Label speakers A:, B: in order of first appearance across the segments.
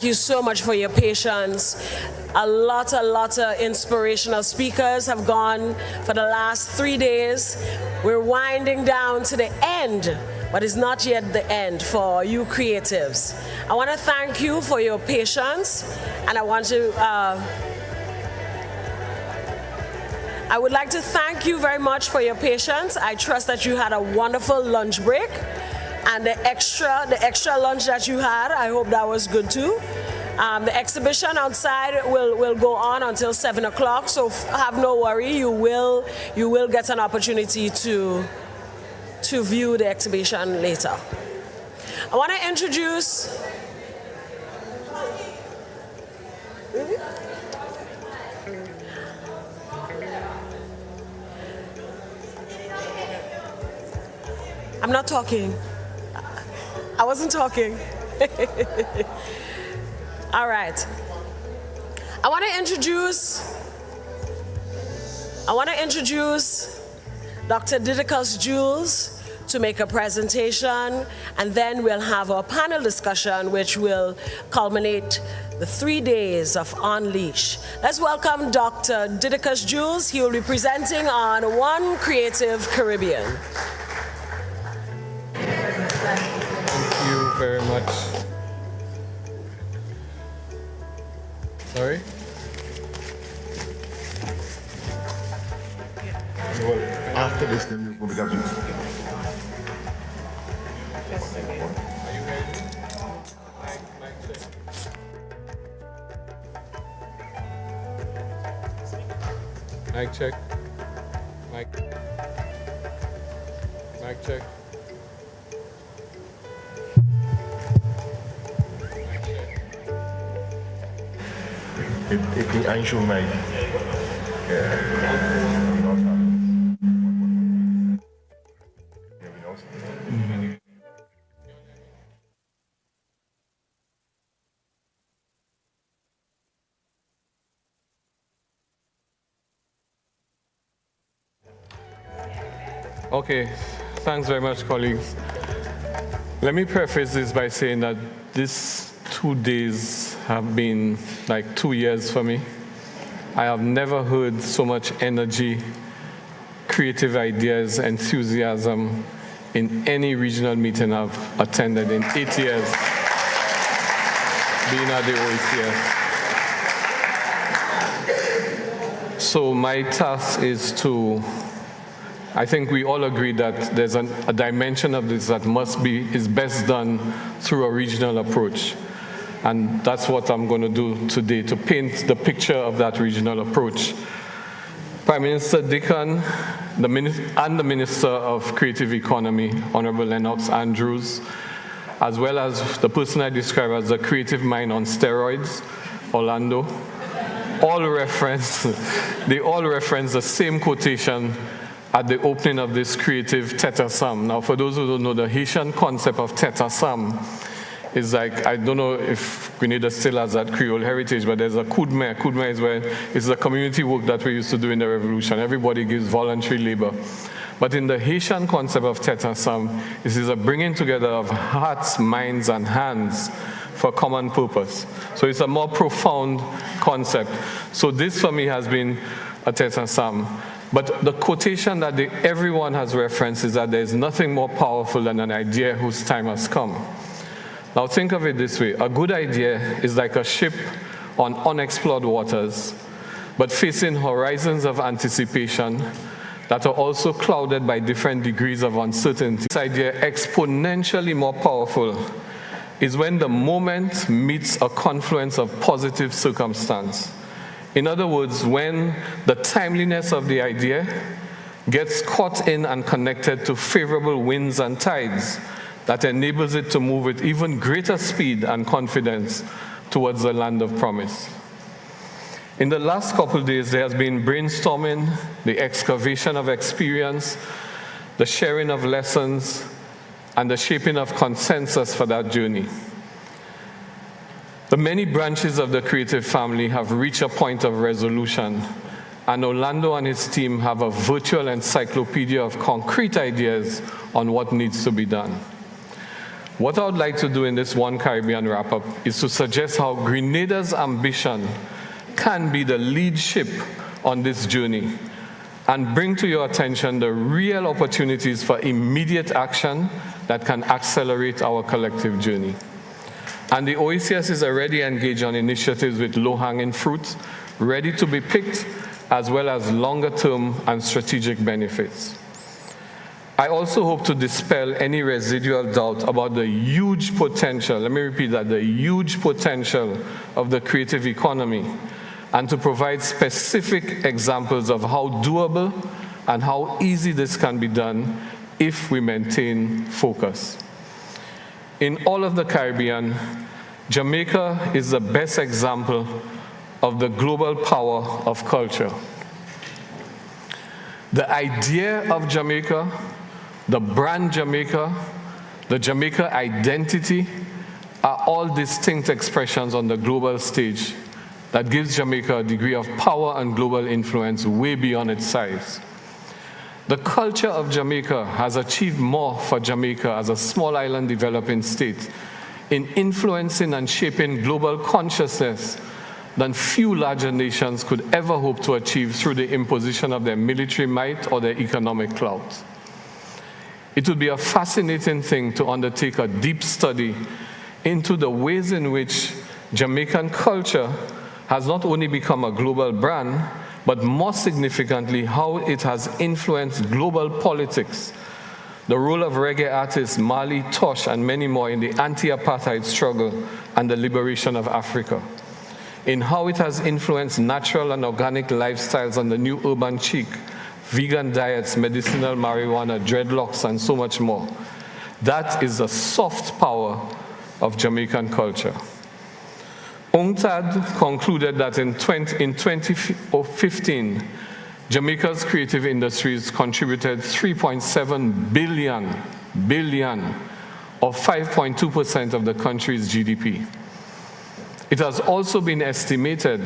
A: you so much for your patience. A lot of inspirational speakers have gone for the last 3 days. We're winding down to the end, but it's not yet the end for you creatives. I want to thank you for your patience, and I would like to thank you very much for your patience. I trust that you had a wonderful lunch break, and the extra lunch that you had, I hope that was good too. The exhibition outside will go on until 7 o'clock, so have no worry. You will get an opportunity to view the exhibition later. I want to introduce. I'm not talking. I wasn't talking. All right. I want to introduce Dr. Didacus Jules to make a presentation, and then we'll have our panel discussion, which will culminate the 3 days of Unleash. Let's welcome Dr. Didacus Jules. He will be presenting on One Creative Caribbean.
B: Thank you very much. Sorry?
C: Well, after this, then you will be graduate.
B: Mic check. Mic check.
C: Ik ging eindje mee.
B: Okay, thanks very much, colleagues. Let me preface this by saying that these 2 days have been like 2 years for me. I have never heard so much energy, creative ideas, enthusiasm in any regional meeting I've attended in 8 years being at the OECS. So my task is to, I think we all agree that there's a dimension of this that is best done through a regional approach. And that's what I'm going to do today, to paint the picture of that regional approach. Prime Minister Dicon and the Minister of Creative Economy, Honorable Lennox Andrews, as well as the person I describe as the creative mind on steroids, Orlando, they all reference the same quotation at the opening of this creative Tete Sam. Now, for those who don't know, the Haitian concept of Tete Sam is like, I don't know if Grenada still has that Creole heritage, but there's a Koudme. Koudme is where it's the community work that we used to do in the revolution. Everybody gives voluntary labor. But in the Haitian concept of Tete Sam, this is a bringing together of hearts, minds, and hands for common purpose. So it's a more profound concept. So this for me has been a Tete Sam. But the quotation that everyone has referenced is that there's nothing more powerful than an idea whose time has come. Now think of it this way. A good idea is like a ship on unexplored waters, but facing horizons of anticipation that are also clouded by different degrees of uncertainty. This idea, exponentially more powerful, is when the moment meets a confluence of positive circumstance. In other words, when the timeliness of the idea gets caught in and connected to favorable winds and tides that enables it to move with even greater speed and confidence towards the land of promise. In the last couple of days, there has been brainstorming, the excavation of experience, the sharing of lessons, and the shaping of consensus for that journey. The many branches of the creative family have reached a point of resolution, and Orlando and his team have a virtual encyclopedia of concrete ideas on what needs to be done. What I would like to do in this One Caribbean wrap-up is to suggest how Grenada's ambition can be the lead ship on this journey and bring to your attention the real opportunities for immediate action that can accelerate our collective journey. And the OECS is already engaged on initiatives with low-hanging fruit, ready to be picked, as well as longer-term and strategic benefits. I also hope to dispel any residual doubt about the huge potential, let me repeat that, the huge potential of the creative economy, and to provide specific examples of how doable and how easy this can be done if we maintain focus. In all of the Caribbean, Jamaica is the best example of the global power of culture. The idea of Jamaica, the brand Jamaica, the Jamaica identity are all distinct expressions on the global stage that gives Jamaica a degree of power and global influence way beyond its size. The culture of Jamaica has achieved more for Jamaica as a small island developing state in influencing and shaping global consciousness than few larger nations could ever hope to achieve through the imposition of their military might or their economic clout. It would be a fascinating thing to undertake a deep study into the ways in which Jamaican culture has not only become a global brand, but more significantly, how it has influenced global politics, the role of reggae artists Marley, Tosh, and many more in the anti-apartheid struggle and the liberation of Africa, in how it has influenced natural and organic lifestyles and the new urban chic, vegan diets, medicinal marijuana, dreadlocks, and so much more. That is the soft power of Jamaican culture. UNCTAD concluded that in 2015, Jamaica's creative industries contributed 3.7 billion, or 5.2% of the country's GDP. It has also been estimated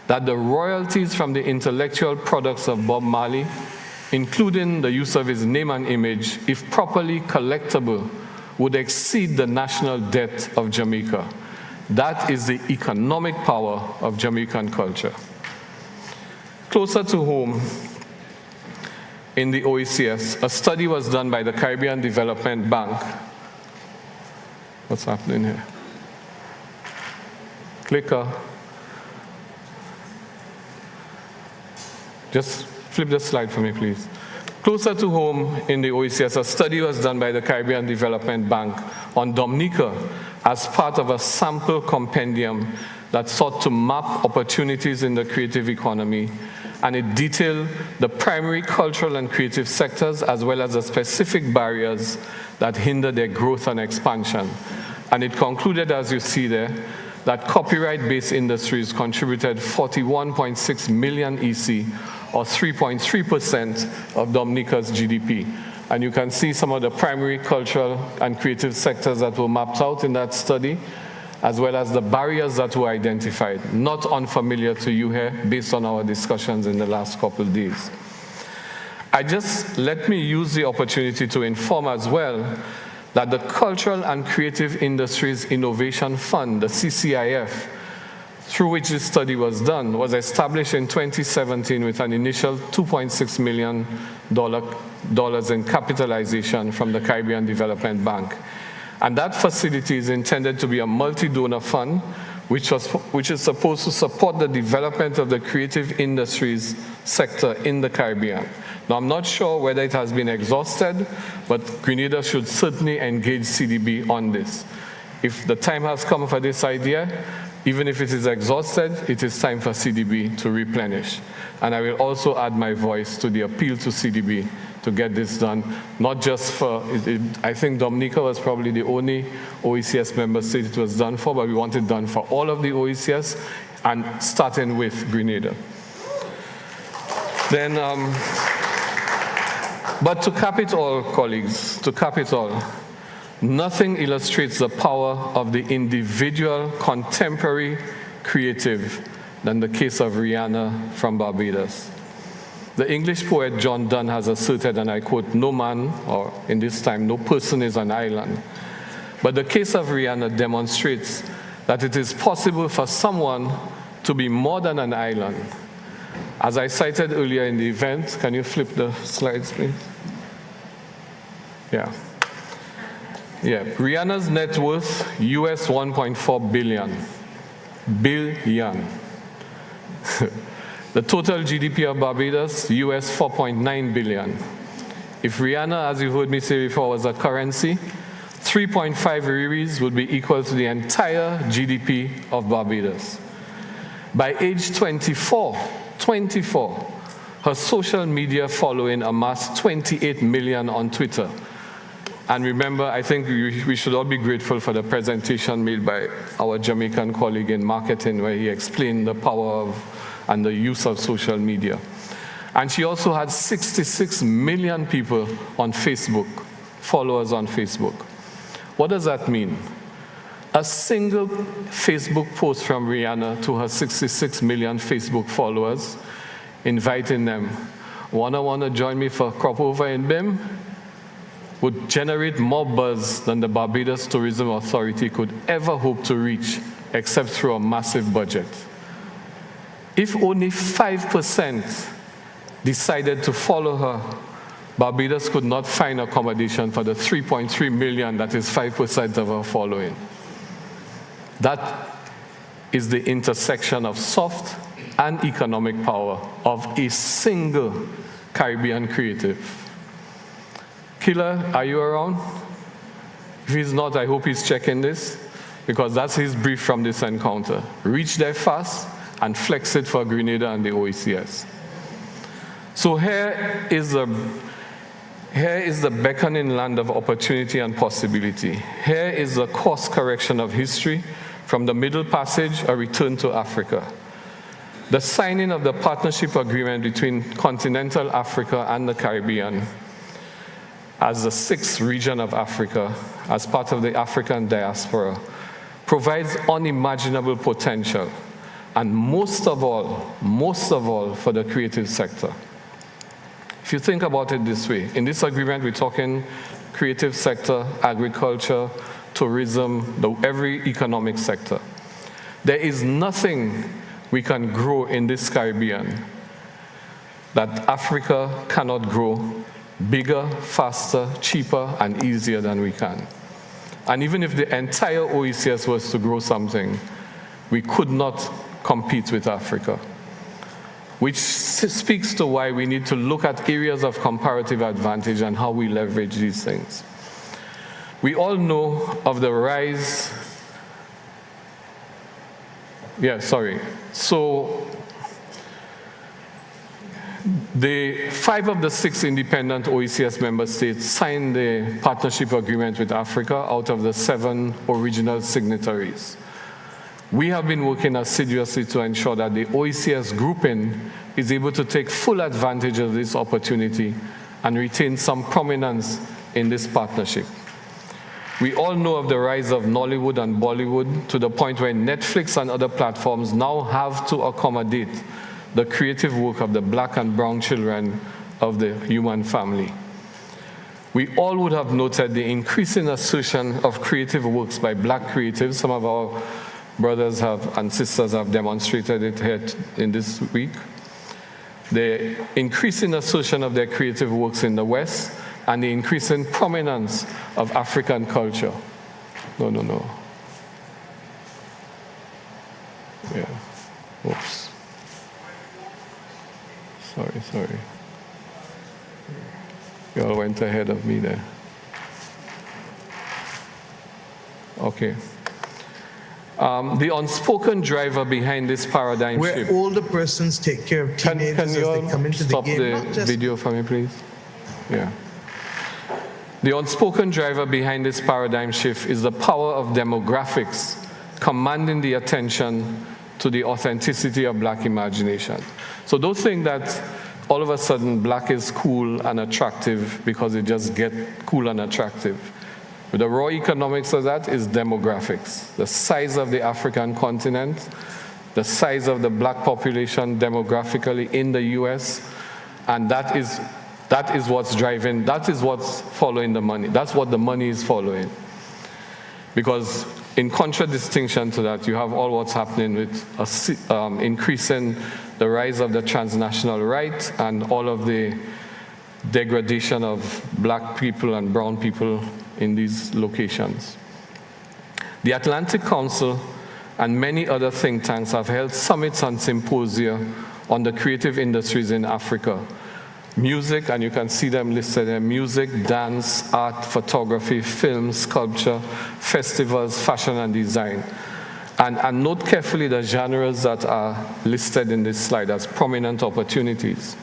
B: that the royalties from the intellectual products of Bob Marley, including the use of his name and image, if properly collectible, would exceed the national debt of Jamaica. That is the economic power of Jamaican culture. Closer to home, in the OECS, a study was done by the Caribbean Development Bank. What's happening here? Clicker. Just flip the slide for me, please. Closer to home in the OECS, a study was done by the Caribbean Development Bank on Dominica as part of a sample compendium that sought to map opportunities in the creative economy, and it detailed the primary cultural and creative sectors as well as the specific barriers that hinder their growth and expansion. And it concluded, as you see there, that copyright-based industries contributed 41.6 million EC, or 3.3% of Dominica's GDP. And you can see some of the primary cultural and creative sectors that were mapped out in that study, as well as the barriers that were identified, not unfamiliar to you here based on our discussions in the last couple of days. Let me use the opportunity to inform as well that the Cultural and Creative Industries Innovation Fund, the CCIF, through which this study was done, was established in 2017 with an initial $2.6 million in capitalization from the Caribbean Development Bank. And that facility is intended to be a multi-donor fund, which is supposed to support the development of the creative industries sector in the Caribbean. Now, I'm not sure whether it has been exhausted, but Grenada should certainly engage CDB on this. If the time has come for this idea, even if it is exhausted, it is time for CDB to replenish. And I will also add my voice to the appeal to CDB to get this done, not just for, I think Dominica was probably the only OECS member state it was done for, but we want it done for all of the OECS, and starting with Grenada. Then, but to cap it all, colleagues, to cap it all, nothing illustrates the power of the individual contemporary creative than the case of Rihanna from Barbados. The English poet John Donne has asserted, and I quote, "No man, or in this time, no person is an island." But the case of Rihanna demonstrates that it is possible for someone to be more than an island. As I cited earlier in the event, can you flip the slides, please? Yeah. Rihanna's net worth, US 1.4 billion. Billion. The total GDP of Barbados, US 4.9 billion. If Rihanna, as you heard me say before, was a currency, 3.5 Riris would be equal to the entire GDP of Barbados. By age 24, her social media following amassed 28 million on Twitter. And remember, I think we should all be grateful for the presentation made by our Jamaican colleague in marketing, where he explained the power of and the use of social media. And she also had 66 million people on Facebook, followers on Facebook. What does that mean? A single Facebook post from Rihanna to her 66 million Facebook followers, inviting them, wanna join me for crop over in BIM, would generate more buzz than the Barbados Tourism Authority could ever hope to reach, except through a massive budget. If only 5% decided to follow her, Barbados could not find accommodation for the 3.3 million that is 5% of her following. That is the intersection of soft and economic power of a single Caribbean creative. Killer, are you around? If he's not, I hope he's checking this, because that's his brief from this encounter. Reach there fast and flex it for Grenada and the OECS. So here is the beckoning land of opportunity and possibility. Here is the course correction of history from the Middle Passage, a return to Africa. The signing of the partnership agreement between continental Africa and the Caribbean as the sixth region of Africa, as part of the African diaspora, provides unimaginable potential, and most of all for the creative sector. If you think about it this way, in this agreement we're talking creative sector, agriculture, tourism, every economic sector. There is nothing we can grow in this Caribbean that Africa cannot grow bigger, faster, cheaper, and easier than we can. And even if the entire OECS was to grow something, we could not compete with Africa, which speaks to why we need to look at areas of comparative advantage and how we leverage these things. We all know of the rise. So the 5 of the 6 independent OECS member states signed the partnership agreement with Africa out of the 7 original signatories. We have been working assiduously to ensure that the OECS grouping is able to take full advantage of this opportunity and retain some prominence in this partnership. We all know of the rise of Nollywood and Bollywood to the point where Netflix and other platforms now have to accommodate the creative work of the black and brown children of the human family. We all would have noted the increasing assertion of creative works by black creatives. Some of our brothers and sisters have demonstrated it here in this week. The increasing assertion of their creative works in the West and the increasing prominence of African culture. No. Yeah. Oops. Sorry. You all went ahead of me there. Okay. The unspoken driver behind this paradigm shift.
D: Where older persons take care of teenagers
B: Can you
D: as they come into
B: stop
D: the game.
B: the video for me, please? Yeah. The unspoken driver behind this paradigm shift is the power of demographics commanding the attention to the authenticity of black imagination. So don't think that all of a sudden black is cool and attractive because it just gets cool and attractive. But the raw economics of that is demographics. The size of the African continent, the size of the black population demographically in the US, and that is what's driving, that is what's following the money. That's what the money is following. because in contradistinction to that, you have all what's happening with increasing the rise of the transnational right and all of the degradation of black people and brown people in these locations. The Atlantic Council and many other think tanks have held summits and symposia on the creative industries in Africa. Music, and you can see them listed there, music, dance, art, photography, film, sculpture, festivals, fashion and design. And note carefully the genres that are listed in this slide as prominent opportunities.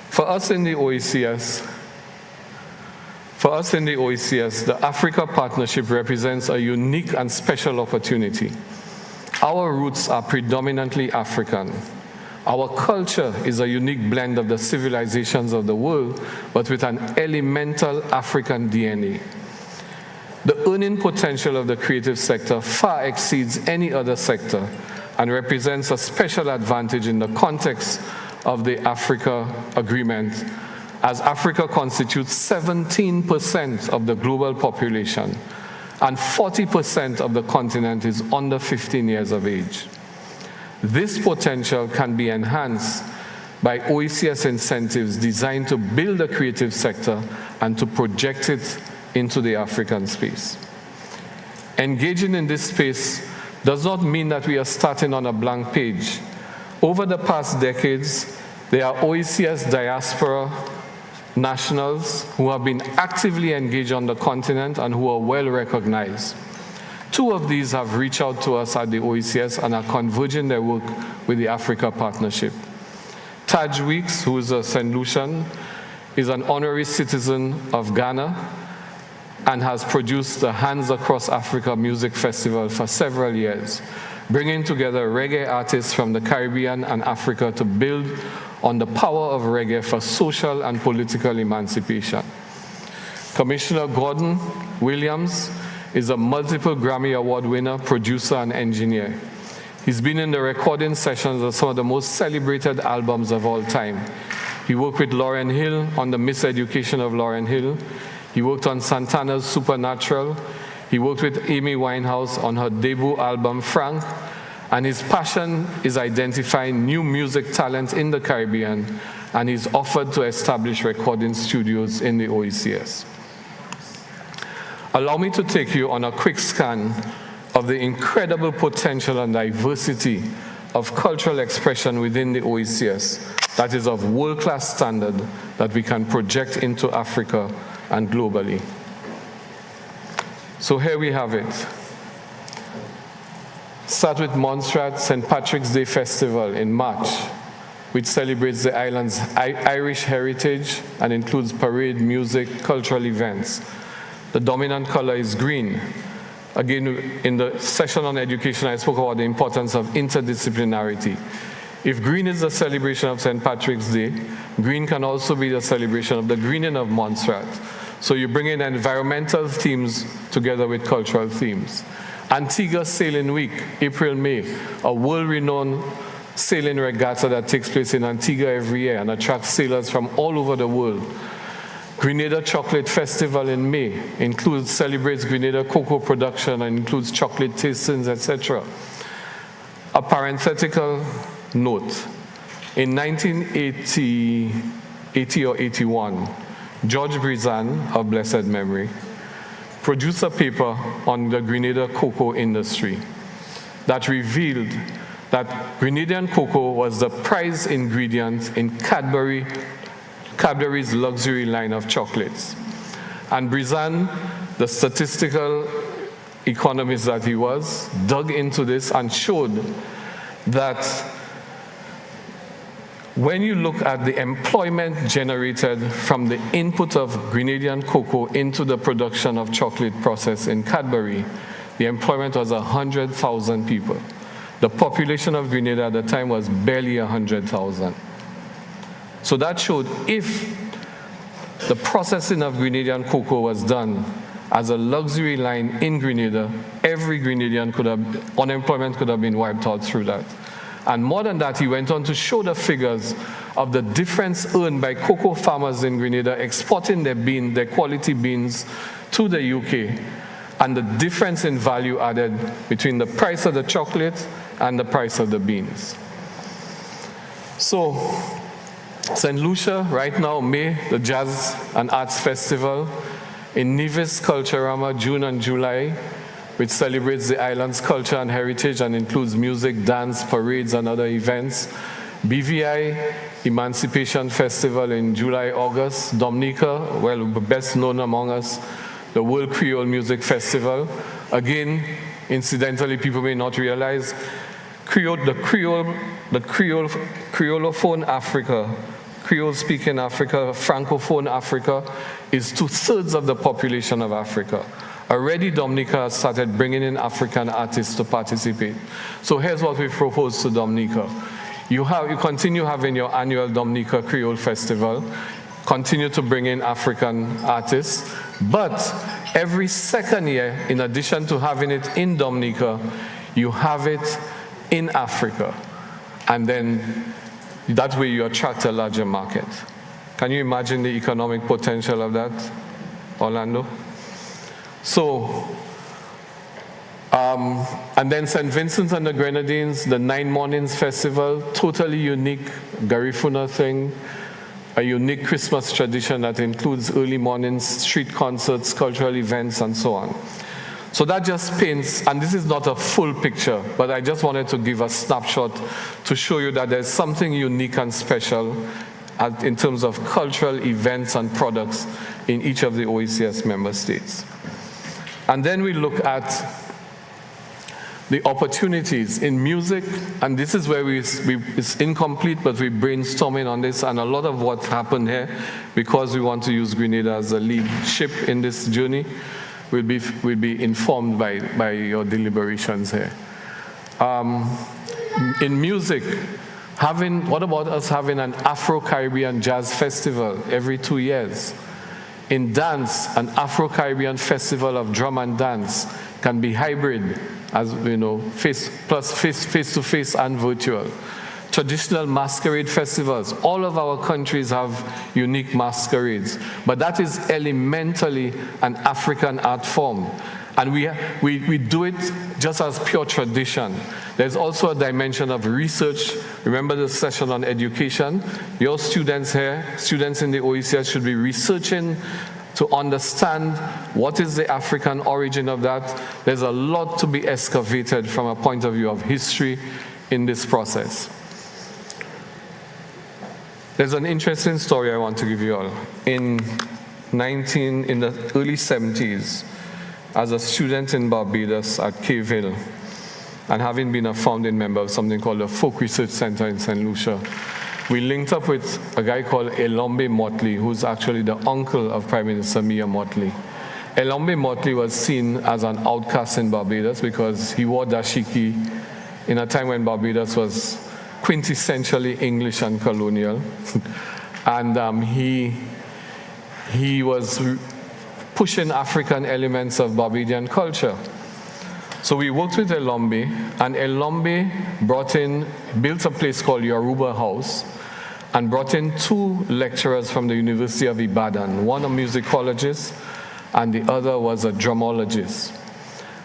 B: For us in the OECS, the Africa Partnership represents a unique and special opportunity. Our roots are predominantly African. Our culture is a unique blend of the civilizations of the world, but with an elemental African DNA. The earning potential of the creative sector far exceeds any other sector and represents a special advantage in the context of the Africa Agreement, as Africa constitutes 17% of the global population and 40% of the continent is under 15 years of age. This potential can be enhanced by OECS incentives designed to build the creative sector and to project it into the African space. Engaging in this space does not mean that we are starting on a blank page. Over the past decades, there are OECS diaspora nationals who have been actively engaged on the continent and who are well recognized. Two of these have reached out to us at the OECS and are converging their work with the Africa Partnership. Taj Weeks, who is a St. Lucian, is an honorary citizen of Ghana and has produced the Hands Across Africa Music Festival for several years, bringing together reggae artists from the Caribbean and Africa to build on the power of reggae for social and political emancipation. Commissioner Gordon Williams is a multiple Grammy Award winner, producer, and engineer. He's been in the recording sessions of some of the most celebrated albums of all time. He worked with Lauryn Hill on the Miseducation of Lauryn Hill. He worked on Santana's Supernatural. He worked with Amy Winehouse on her debut album, Frank. And his passion is identifying new music talent in the Caribbean, and he's offered to establish recording studios in the OECS. Allow me to take you on a quick scan of the incredible potential and diversity of cultural expression within the OECS that is of world-class standard that we can project into Africa and globally. So here we have it. Start with Montserrat St. Patrick's Day Festival in March, which celebrates the island's Irish heritage and includes parade, music, cultural events. The dominant color is green. Again, in the session on education, I spoke about the importance of interdisciplinarity. If green is the celebration of St. Patrick's Day, green can also be the celebration of the greening of Montserrat. So you bring in environmental themes together with cultural themes. Antigua Sailing Week, April, May, a world-renowned sailing regatta that takes place in Antigua every year and attracts sailors from all over the world. Grenada Chocolate Festival in May celebrates Grenada cocoa production and includes chocolate tastings, etc. A parenthetical note, in 1980 or 81, George Brizan, of blessed memory, produced a paper on the Grenada cocoa industry that revealed that Grenadian cocoa was the prize ingredient in Cadbury's luxury line of chocolates. And Brizan, the statistical economist that he was, dug into this and showed that when you look at the employment generated from the input of Grenadian cocoa into the production of chocolate process in Cadbury, the employment was 100,000 people. The population of Grenada at the time was barely 100,000. So that showed if the processing of Grenadian cocoa was done as a luxury line in Grenada, every Grenadian unemployment could have been wiped out through that. And more than that, he went on to show the figures of the difference earned by cocoa farmers in Grenada exporting their quality beans to the UK and the difference in value added between the price of the chocolate and the price of the beans. So, St. Lucia, right now, May, the Jazz and Arts Festival. In Nevis, Culturama, June and July, which celebrates the island's culture and heritage and includes music, dance, parades, and other events. BVI, Emancipation Festival in July, August. Dominica, well, best known among us, the World Creole Music Festival. Again, incidentally, people may not realize, Creolophone Africa, Creole-speaking Africa, Francophone Africa, is 2/3 of the population of Africa. Already Dominica has started bringing in African artists to participate. So here's what we propose to Dominica. You continue having your annual Dominica Creole Festival, continue to bring in African artists, but every second year, in addition to having it in Dominica, you have it in Africa. And then that way you attract a larger market. Can you imagine the economic potential of that, Orlando? So, and then St. Vincent and the Grenadines, the 9 Mornings Festival, totally unique Garifuna thing, a unique Christmas tradition that includes early mornings, street concerts, cultural events, and so on. So that just paints, and this is not a full picture, but I just wanted to give a snapshot to show you that there's something unique and special in terms of cultural events and products in each of the OECS member states. And then we look at the opportunities in music, and this is where it's incomplete, but we're brainstorming on this, and a lot of what happened here, because we want to use Grenada as a lead ship in this journey, will be informed by your deliberations here. In music, what about us having an Afro-Caribbean Jazz Festival every 2 years? In dance, an Afro-Caribbean Festival of Drum and Dance can be hybrid, as you know, face-to-face and virtual. Traditional masquerade festivals. All of our countries have unique masquerades, but that is elementally an African art form. And we do it just as pure tradition. There's also a dimension of research. Remember the session on education? Your students here, students in the OECS, should be researching to understand what is the African origin of that. There's a lot to be excavated from a point of view of history in this process. There's an interesting story I want to give you all. In the early 70s, as a student in Barbados at Cave Hill, and having been a founding member of something called the Folk Research Center in St. Lucia, we linked up with a guy called Elombe Motley, who's actually the uncle of Prime Minister Mia Motley. Elombe Motley was seen as an outcast in Barbados because he wore dashiki in a time when Barbados was quintessentially English and colonial. And he was pushing African elements of Barbadian culture. So we worked with Elombe, and Elombe built a place called Yoruba House, and brought in 2 lecturers from the University of Ibadan, one a musicologist, and the other was a dramologist.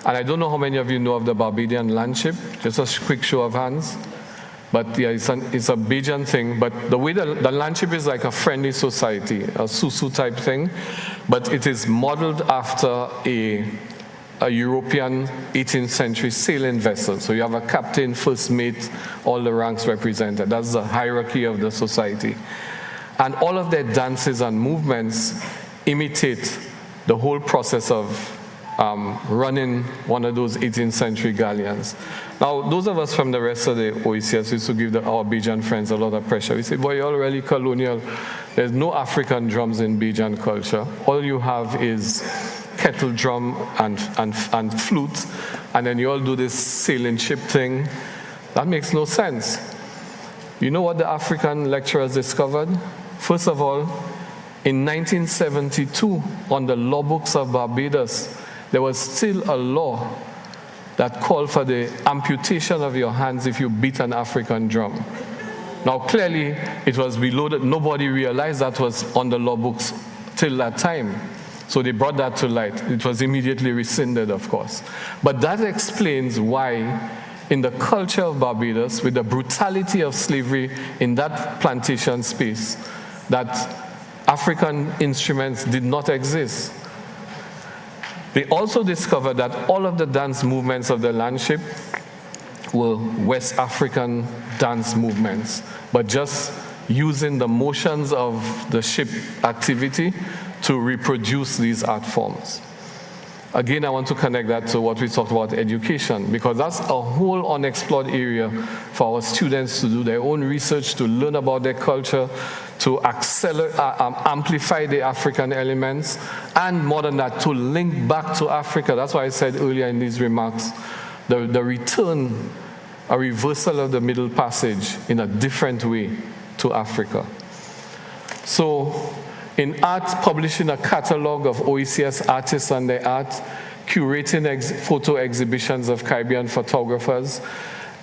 B: And I don't know how many of you know of the Barbadian landship, just a quick show of hands. But yeah, it's a Bajan thing, but the way the landship is like a friendly society, a Susu type thing, but it is modeled after a European 18th century sailing vessel. So you have a captain, first mate, all the ranks represented. That's the hierarchy of the society. And all of their dances and movements imitate the whole process of running one of those 18th century galleons. Now, those of us from the rest of the OECS used to give our Bajan friends a lot of pressure. We said, boy, you're already colonial. There's no African drums in Bajan culture. All you have is kettle drum and flute, and then you all do this sailing ship thing. That makes no sense. You know what the African lecturers discovered? First of all, in 1972, on the law books of Barbados, there was still a law that called for the amputation of your hands if you beat an African drum. Now, clearly, it was below that. Nobody realized that was on the law books till that time. So they brought that to light. It was immediately rescinded, of course. But that explains why in the culture of Barbados, with the brutality of slavery in that plantation space, that African instruments did not exist. They also discovered that all of the dance movements of the landship were West African dance movements, but just using the motions of the ship activity to reproduce these art forms. Again, I want to connect that to what we talked about education, because that's a whole unexplored area for our students to do their own research, to learn about their culture, to amplify the African elements, and more than that, to link back to Africa. That's why I said earlier in these remarks, the return, a reversal of the Middle Passage in a different way to Africa. So, in art, publishing a catalog of OECS artists and their art, curating photo exhibitions of Caribbean photographers.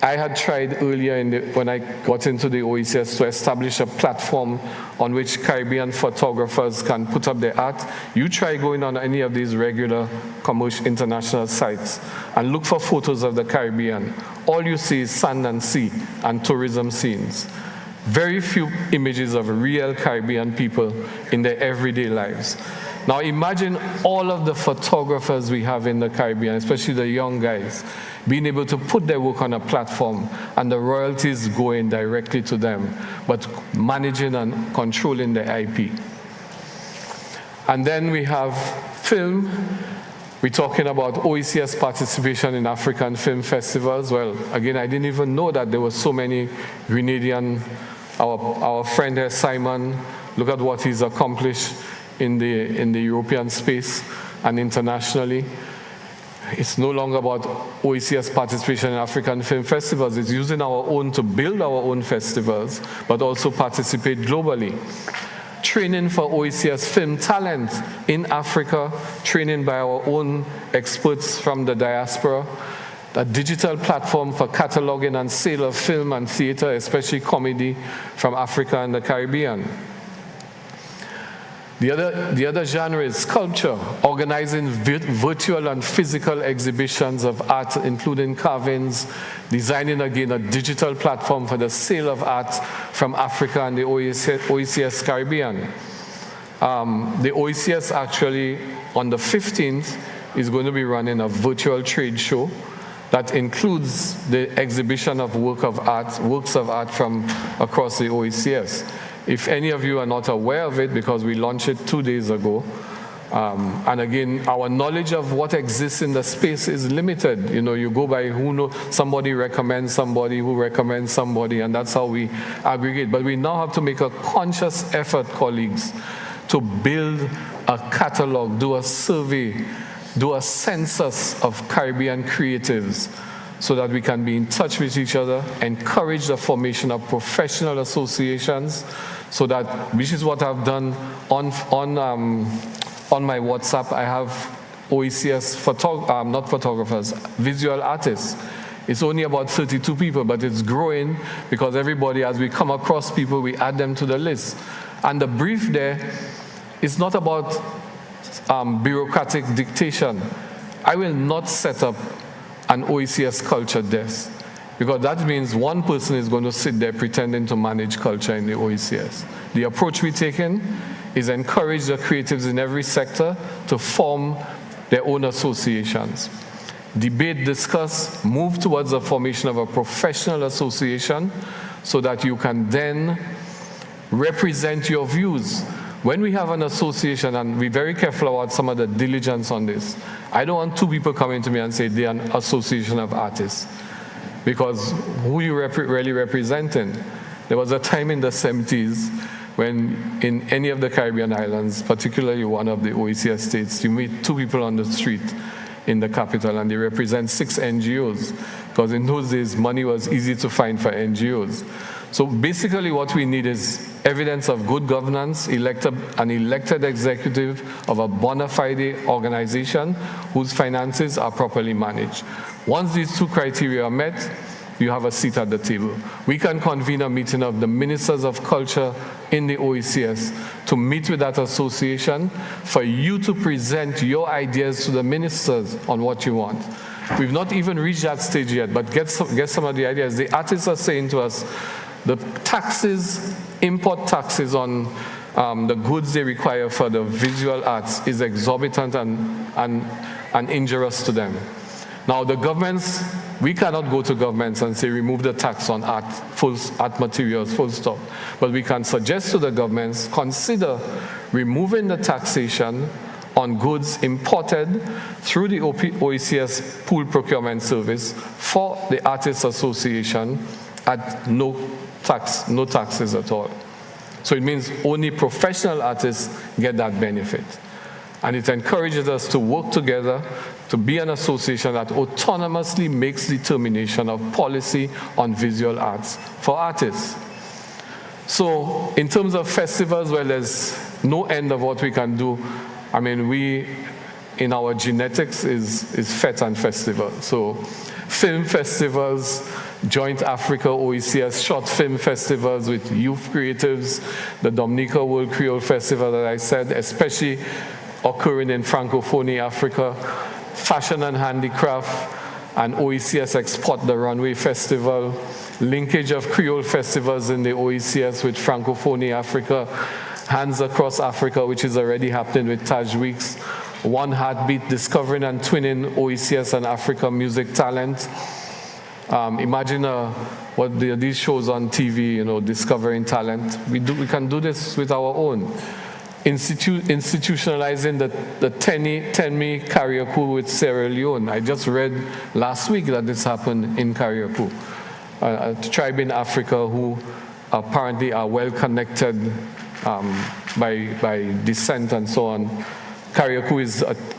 B: I had tried earlier when I got into the OECS to establish a platform on which Caribbean photographers can put up their art. You try going on any of these regular commercial international sites and look for photos of the Caribbean. All you see is sand and sea and tourism scenes. Very few images of real Caribbean people in their everyday lives. Now imagine all of the photographers we have in the Caribbean, especially the young guys, being able to put their work on a platform and the royalties going directly to them, but managing and controlling the IP. And then we have film. We're talking about OECS participation in African film festivals. Well, again, I didn't even know that there were so many Grenadian. Our friend here, Simon, look at what he's accomplished in the European space and internationally. It's no longer about OECS participation in African film festivals. It's using our own to build our own festivals, but also participate globally. Training for OECS film talent in Africa, training by our own experts from the diaspora. A digital platform for cataloging and sale of film and theater, especially comedy from Africa and the Caribbean. The other genre is sculpture, organizing virtual and physical exhibitions of art, including carvings, designing again a digital platform for the sale of art from Africa and the OECS Caribbean. The OECS actually, on the 15th, is going to be running a virtual trade show that includes the exhibition of works of art from across the OECS. If any of you are not aware of it, because we launched it 2 days ago, and again, our knowledge of what exists in the space is limited. You know, you go by somebody recommends somebody who recommends somebody, and that's how we aggregate. But we now have to make a conscious effort, colleagues, to build a catalog, do a survey, do a census of Caribbean creatives so that we can be in touch with each other, encourage the formation of professional associations, so that, which is what I've done on my WhatsApp. I have OECS not photographers, visual artists. It's only about 32 people, but it's growing because everybody, as we come across people, we add them to the list. And the brief there is not about bureaucratic dictation. I will not set up an OECS culture desk, because that means one person is going to sit there pretending to manage culture in the OECS. The approach we're taking is encourage the creatives in every sector to form their own associations. Debate, discuss, move towards the formation of a professional association so that you can then represent your views. When we have an association, and we're very careful about some of the diligence on this, I don't want two people coming to me and say they're an association of artists, because who you really representing? There was a time in the 70s when in any of the Caribbean islands, particularly one of the OECS states, you meet two people on the street in the capital and they represent 6 NGOs, because in those days money was easy to find for NGOs. So basically what we need is evidence of good governance, an elected executive of a bona fide organization whose finances are properly managed. Once these two criteria are met, you have a seat at the table. We can convene a meeting of the ministers of culture in the OECS to meet with that association for you to present your ideas to the ministers on what you want. We've not even reached that stage yet, but get some of the ideas. The artists are saying to us, the taxes, import taxes on the goods they require for the visual arts is exorbitant and injurious to them. Now the governments, we cannot go to governments and say remove the tax on art materials, full stop. But we can suggest to the governments, consider removing the taxation on goods imported through the OECS pool procurement service for the Artists Association at no taxes at all. So it means only professional artists get that benefit. And it encourages us to work together to be an association that autonomously makes determination of policy on visual arts for artists. So in terms of festivals, well, there's no end of what we can do. I mean, we, in our genetics, is fete and festival. So film festivals, Joint Africa OECS short film festivals with youth creatives, the Dominica World Creole Festival that I said, especially occurring in Francophone Africa, fashion and handicraft, and OECS Export the Runway Festival, linkage of Creole festivals in the OECS with Francophone Africa, Hands Across Africa, which is already happening with Taj Weeks, One Heartbeat, discovering and twinning OECS and Africa music talent. Imagine what these shows on TV, you know, discovering talent. We can do this with our own. Institutionalizing the Tenmi Carriacou with Sierra Leone. I just read last week that this happened in Carriacou, a tribe in Africa who apparently are well connected by descent and so on. Carriacou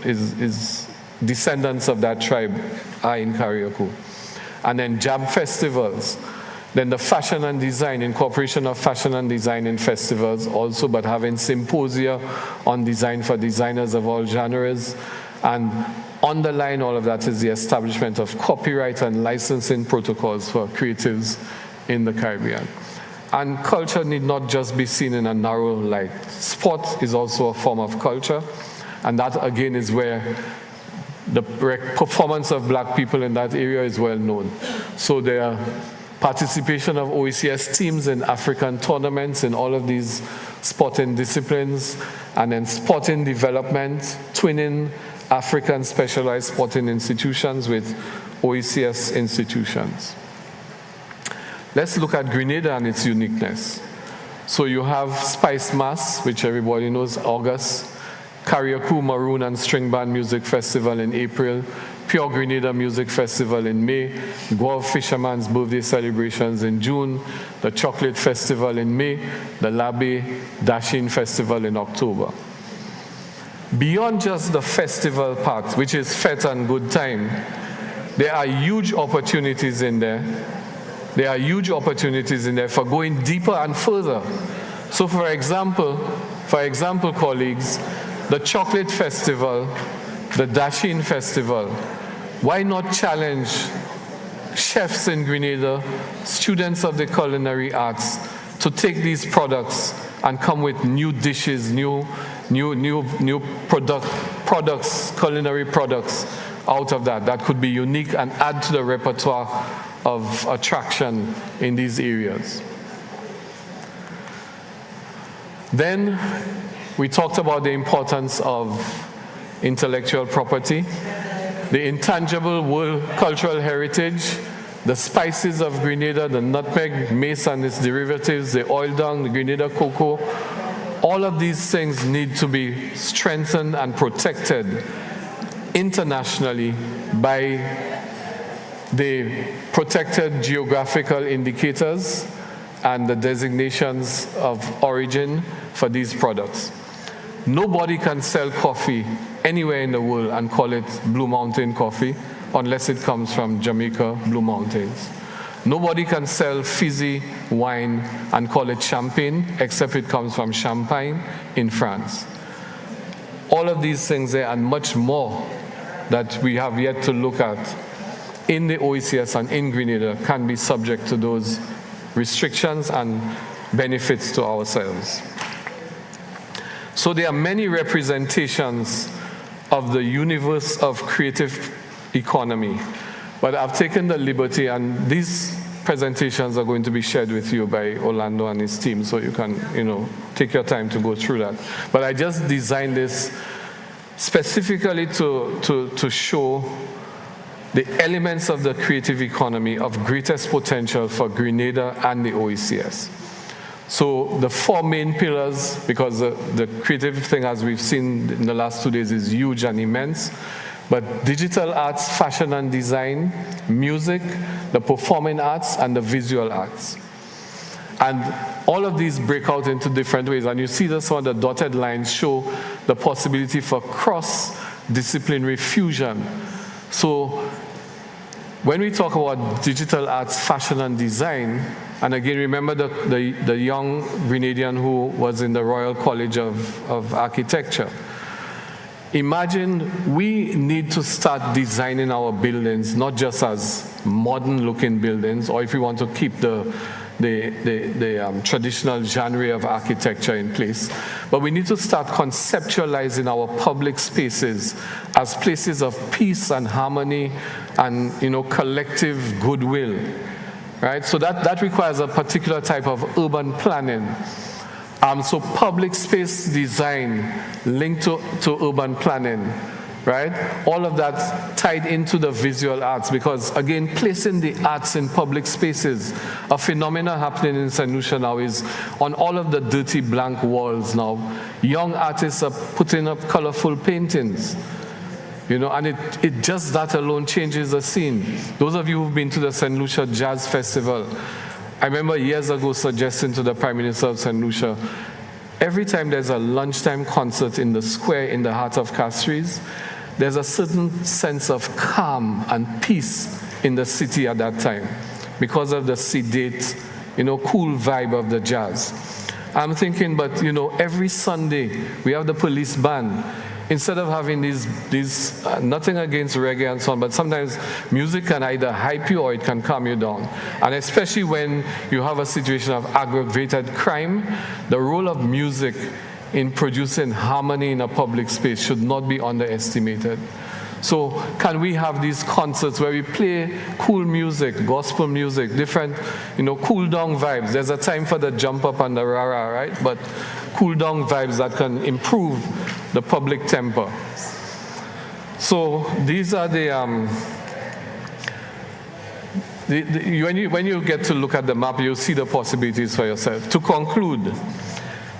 B: is descendants of that tribe are in Carriacou. And then jam festivals. Then the fashion and design, incorporation of fashion and design in festivals also, but having symposia on design for designers of all genres. And underlying all of that is the establishment of copyright and licensing protocols for creatives in the Caribbean. And culture need not just be seen in a narrow light. Sport is also a form of culture, and that again is where the performance of black people in that area is well known. So their participation of OECS teams in African tournaments in all of these sporting disciplines, and then sporting development, twinning African specialized sporting institutions with OECS institutions. Let's look at Grenada and its uniqueness. So you have Spice Mass, which everybody knows, August, Carriacou Maroon and String Band Music Festival in April, Pure Grenada Music Festival in May, Guave Fisherman's Birthday Celebrations in June, the Chocolate Festival in May, the Labe Dashin Festival in October. Beyond just the festival part, which is fete and good time, there are huge opportunities in there. There are huge opportunities in there for going deeper and further. So for example, colleagues, the Chocolate Festival, the Dashin Festival, why not challenge chefs in Grenada, students of the culinary arts, to take these products and come with new dishes, new products, culinary products out of that could be unique and add to the repertoire of attraction in these areas. Then we talked about the importance of intellectual property, the intangible world cultural heritage, the spices of Grenada, the nutmeg, mace and its derivatives, the oil dung, the Grenada cocoa. All of these things need to be strengthened and protected internationally by the protected geographical indicators and the designations of origin for these products. Nobody can sell coffee anywhere in the world and call it Blue Mountain coffee unless it comes from Jamaica, Blue Mountains. Nobody can sell fizzy wine and call it champagne except it comes from Champagne in France. All of these things there and much more that we have yet to look at in the OECS and in Grenada can be subject to those restrictions and benefits to ourselves. So there are many representations of the universe of creative economy, but I've taken the liberty, and these presentations are going to be shared with you by Orlando and his team, so you can, take your time to go through that. But I just designed this specifically to show the elements of the creative economy of greatest potential for Grenada and the OECS. So the four main pillars, because the creative thing, as we've seen in the last 2 days, is huge and immense. But digital arts, fashion and design, music, the performing arts, and the visual arts. And all of these break out into different ways. And you see this on the dotted lines show the possibility for cross-disciplinary fusion. So when we talk about digital arts, fashion and design, and again, remember the young Grenadian who was in the Royal College of Architecture. Imagine we need to start designing our buildings, not just as modern-looking buildings, or if we want to keep the traditional genre of architecture in place, but we need to start conceptualizing our public spaces as places of peace and harmony and collective goodwill, right? So that requires a particular type of urban planning. So public space design linked to urban planning, right? All of that tied into the visual arts, because again, placing the arts in public spaces, a phenomenon happening in St. Lucia now is on all of the dirty blank walls now, young artists are putting up colorful paintings, and it just that alone changes the scene. Those of you who've been to the St. Lucia Jazz Festival, I remember years ago suggesting to the Prime Minister of St. Lucia, every time there's a lunchtime concert in the square in the heart of Castries, there's a certain sense of calm and peace in the city at that time because of the sedate, cool vibe of the jazz. I'm thinking, but every Sunday we have the police band. Instead of having these nothing against reggae and so on, but sometimes music can either hype you or it can calm you down. And especially when you have a situation of aggravated crime, the role of music in producing harmony in a public space should not be underestimated. So can we have these concerts where we play cool music, gospel music, different, cool down vibes. There's a time for the jump up and the rah-rah, right? But cool down vibes that can improve the public temper. So these are when you get to look at the map, you'll see the possibilities for yourself. To conclude,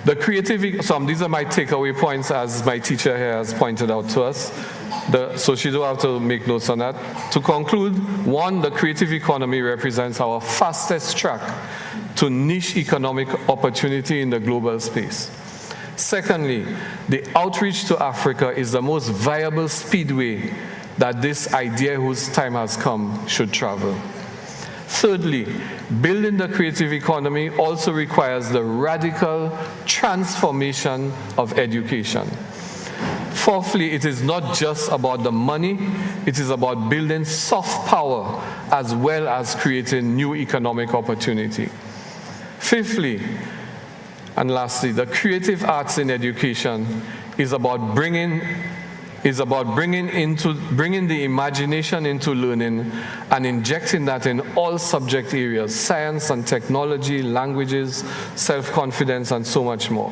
B: the creative, these are my takeaway points as my teacher here has pointed out to us. So she don't have to make notes on that. To conclude, one, the creative economy represents our fastest track to niche economic opportunity in the global space. Secondly, the outreach to Africa is the most viable speedway that this idea whose time has come should travel. Thirdly, building the creative economy also requires the radical transformation of education. Fourthly, it is not just about the money, it is about building soft power as well as creating new economic opportunity. Fifthly, and lastly, the creative arts in education is about bringing the imagination into learning and injecting that in all subject areas, science and technology, languages, self-confidence, and so much more.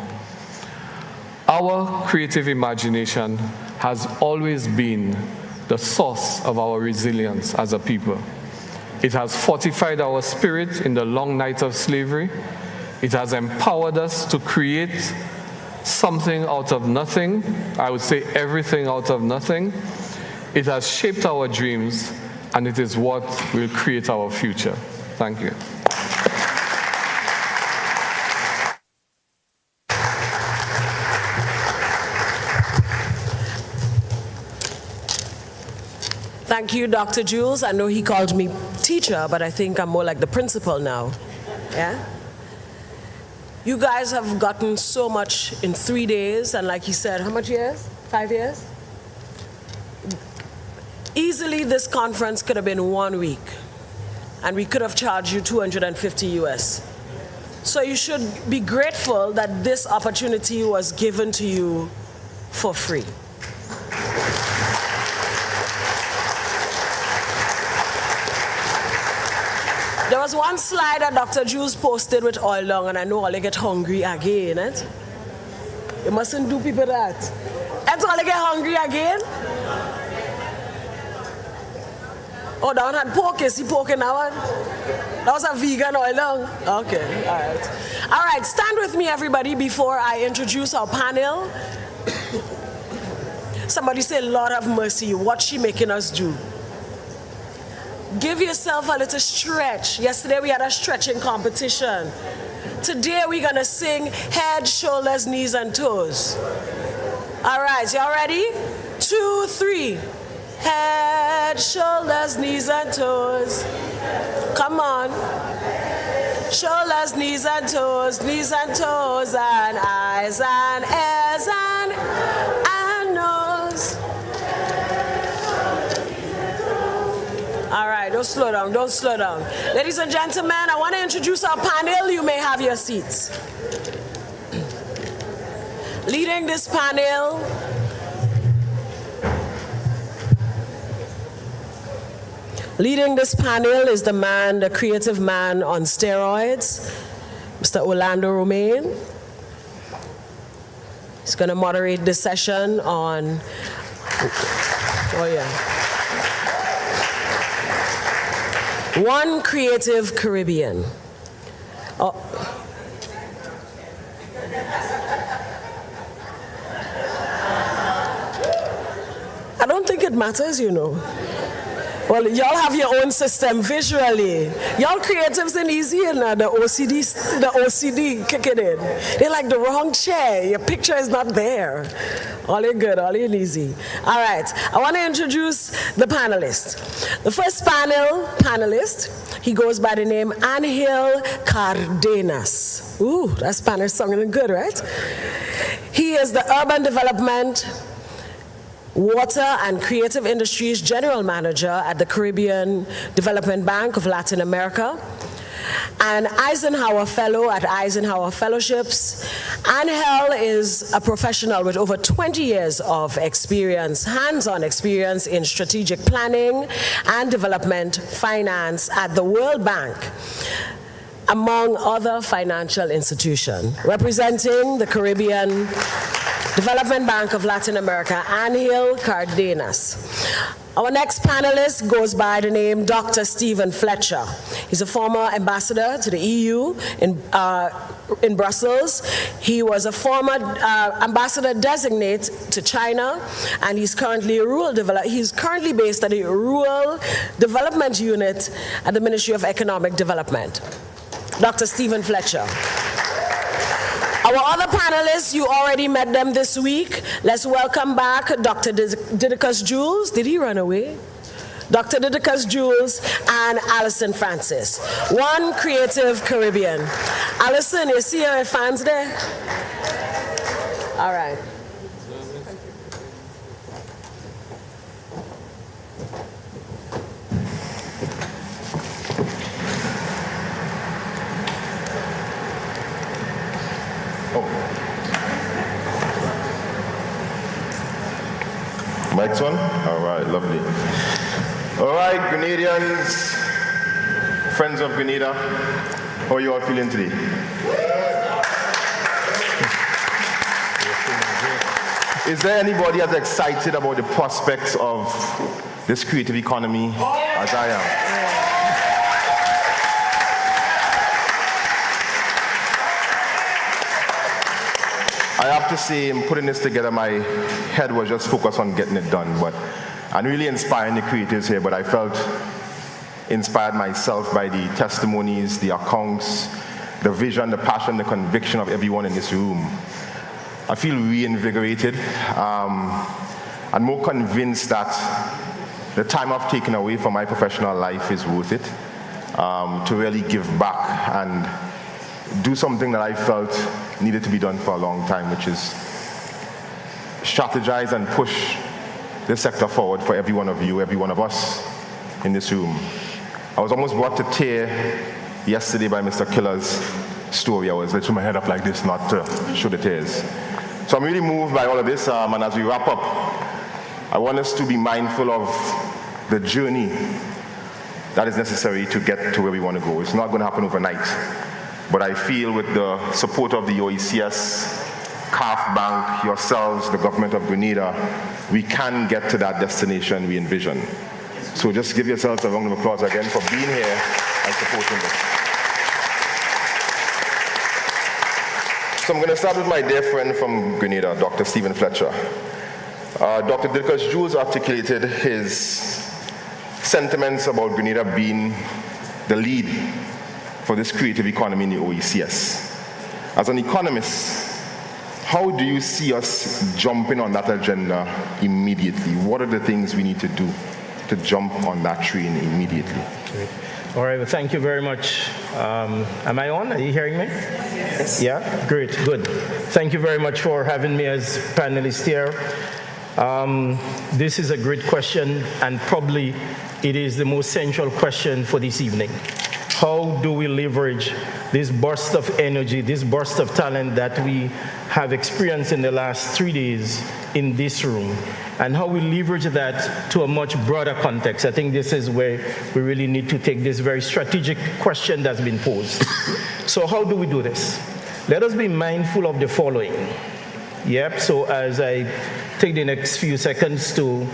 B: Our creative imagination has always been the source of our resilience as a people. It has fortified our spirit in the long night of slavery. It has empowered us to create something out of nothing. I would say everything out of nothing. It has shaped our dreams, and it is what will create our future. Thank you.
A: Thank you, Dr. Jules. I know he called me teacher, but I think I'm more like the principal now. Yeah? You guys have gotten so much in 3 days, and like he said, how much years? 5 years? Easily, this conference could have been 1 week, and we could have charged you $250 US. So you should be grateful that this opportunity was given to you for free. There was one slide that Dr. Jules posted with oil long, and I know all they get hungry again, eh? You mustn't do people that. And all they get hungry again? Oh, that one had pork. Is he pork in that one? That was a vegan oil long? Okay, all right. All right, stand with me, everybody, before I introduce our panel. Somebody say, Lord have mercy, what's she making us do? Give yourself a little stretch. Yesterday we had a stretching competition. Today we're gonna sing head, shoulders, knees, and toes. All right, y'all ready? 2, 3. Head, shoulders, knees, and toes. Come on. Shoulders, knees, and toes, and eyes, and ears, and nose. All right, don't slow down, don't slow down. Ladies and gentlemen, I want to introduce our panel. You may have your seats. Leading this panel, is the man, the creative man on steroids, Mr. Orlando Romaine. He's going to moderate this session on, One Creative Caribbean. Oh. I don't think it matters, you know. Well, y'all have your own system visually. Y'all creatives ain't easy, and the OCD kicking in. They're like the wrong chair. Your picture is not there. All in good, all in easy. All right, I want to introduce the panelists. The first panelist, he goes by the name Angel Cardenas. Ooh, that Spanish sounding good, right? He is the Urban Development, Water and Creative Industries General Manager at the Caribbean Development Bank of Latin America, an Eisenhower Fellow at Eisenhower Fellowships. Angel is a professional with over 20 years of experience, hands-on experience in strategic planning and development finance at the World Bank, among other financial institutions. Representing the Caribbean Development Bank of Latin America, Angel Cardenas. Our next panelist goes by the name Dr. Stephen Fletcher. He's a former ambassador to the EU in Brussels. He was a former ambassador designate to China, and he's currently based at the Rural Development Unit at the Ministry of Economic Development. Dr. Stephen Fletcher. Our other panelists, you already met them this week. Let's welcome back Dr. Didicus Jules. Did he run away? Dr. Didicus Jules and Alison Francis. One Creative Caribbean. Alison, you see your fans there? All right.
C: Mic's on? All right, lovely. All right, Grenadians, friends of Grenada, how are you all feeling today? Is there anybody that's excited about the prospects of this creative economy as I am? I have to say, in putting this together, my head was just focused on getting it done, and really inspiring the creatives here, but I felt inspired myself by the testimonies, the accounts, the vision, the passion, the conviction of everyone in this room. I feel reinvigorated and more convinced that the time I've taken away from my professional life is worth it, to really give back and do something that I felt needed to be done for a long time, which is strategize and push this sector forward for every one of you, every one of us in this room. I was almost brought to tear yesterday by Mr. Killer's story. I was lifting my head up like this, not to show the tears. So I'm really moved by all of this, and as we wrap up, I want us to be mindful of the journey that is necessary to get to where we want to go. It's not going to happen overnight, but I feel with the support of the OECS, CAF Bank, yourselves, the government of Grenada, we can get to that destination we envision. So just give yourselves a round of applause again for being here and supporting this. So I'm going to start with my dear friend from Grenada, Dr. Stephen Fletcher. Dr. Dilkash Jules articulated his sentiments about Grenada being the lead for this creative economy in the OECS. As an economist, how do you see us jumping on that agenda immediately? What are the things we need to do to jump on that train immediately?
E: Great. All right, well, thank you very much. Am I on? Are you hearing me? Yes. Yeah? Great, good. Thank you very much for having me as panelist here. This is a great question, and probably it is the most central question for this evening. How do we leverage this burst of energy, this burst of talent that we have experienced in the last 3 days in this room, and how we leverage that to a much broader context? I think this is where we really need to take this very strategic question that's been posed. So how do we do this? Let us be mindful of the following. Yep, so as I take the next few seconds to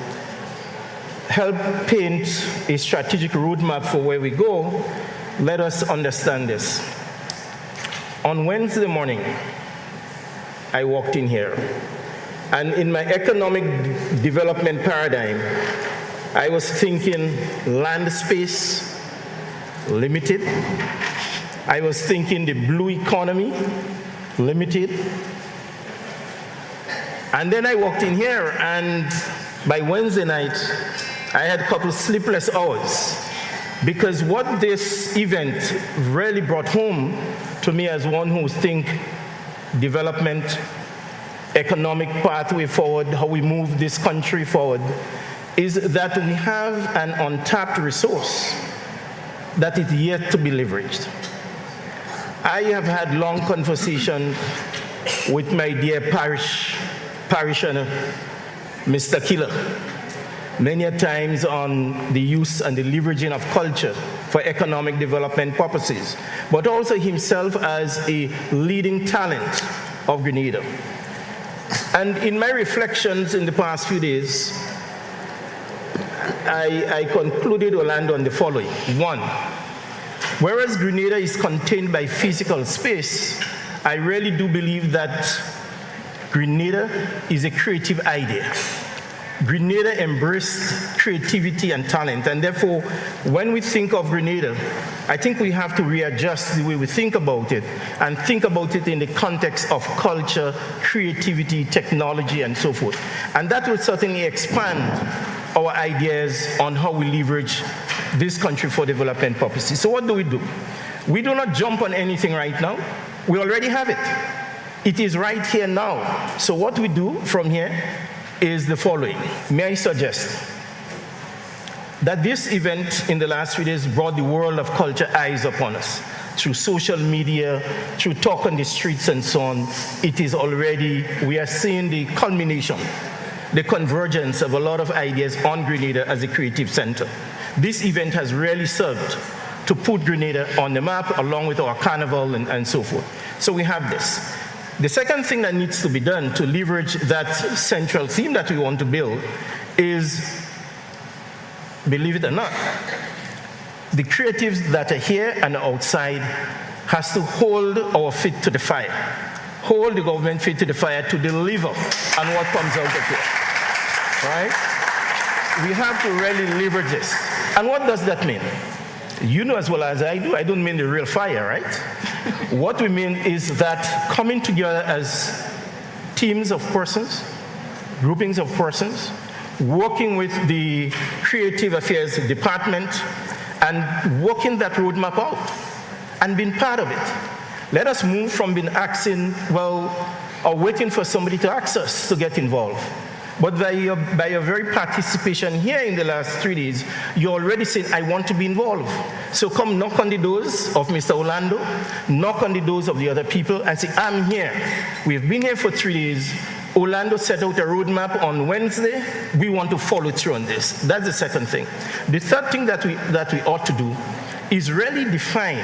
E: help paint a strategic roadmap for where we go, let us understand this. On Wednesday morning, I walked in here, and in my economic development paradigm, I was thinking land space, limited. I was thinking the blue economy, limited. And then I walked in here, and by Wednesday night, I had a couple sleepless hours, because what this event really brought home to me as one who thinks development, economic pathway forward, how we move this country forward, is that we have an untapped resource that is yet to be leveraged. I have had long conversation with my dear parishioner, Mr. Killer, many a times on the use and the leveraging of culture for economic development purposes, but also himself as a leading talent of Grenada. And in my reflections in the past few days, I concluded or landed on the following. One, whereas Grenada is contained by physical space, I really do believe that Grenada is a creative idea. Grenada embraced creativity and talent, and therefore, when we think of Grenada, I think we have to readjust the way we think about it, and think about it in the context of culture, creativity, technology, and so forth. And that will certainly expand our ideas on how we leverage this country for development purposes. So what do? We do not jump on anything right now. We already have it. It is right here now. So what we do from here is the following. May I suggest that this event in the last 3 days brought the world of culture eyes upon us through social media, through talk on the streets and so on. It is already, we are seeing the culmination, the convergence of a lot of ideas on Grenada as a creative center. This event has really served to put Grenada on the map along with our carnival and so forth. So we have this. The second thing that needs to be done to leverage that central theme that we want to build is, believe it or not, the creatives that are here and outside has to hold our feet to the fire, hold the government feet to the fire to deliver on what comes out of here, right? We have to really leverage this. And what does that mean? You know as well as I do, I don't mean the real fire, right? What we mean is that coming together as teams of persons, groupings of persons, working with the Creative Affairs Department and working that roadmap out and being part of it. Let us move from being asking, or waiting for somebody to ask us to get involved. But by your very participation here in the last 3 days, you already said, I want to be involved. So come knock on the doors of Mr. Orlando, knock on the doors of the other people, and say, I'm here. We've been here for 3 days. Orlando set out a roadmap on Wednesday. We want to follow through on this. That's the second thing. The third thing that we ought to do is really define,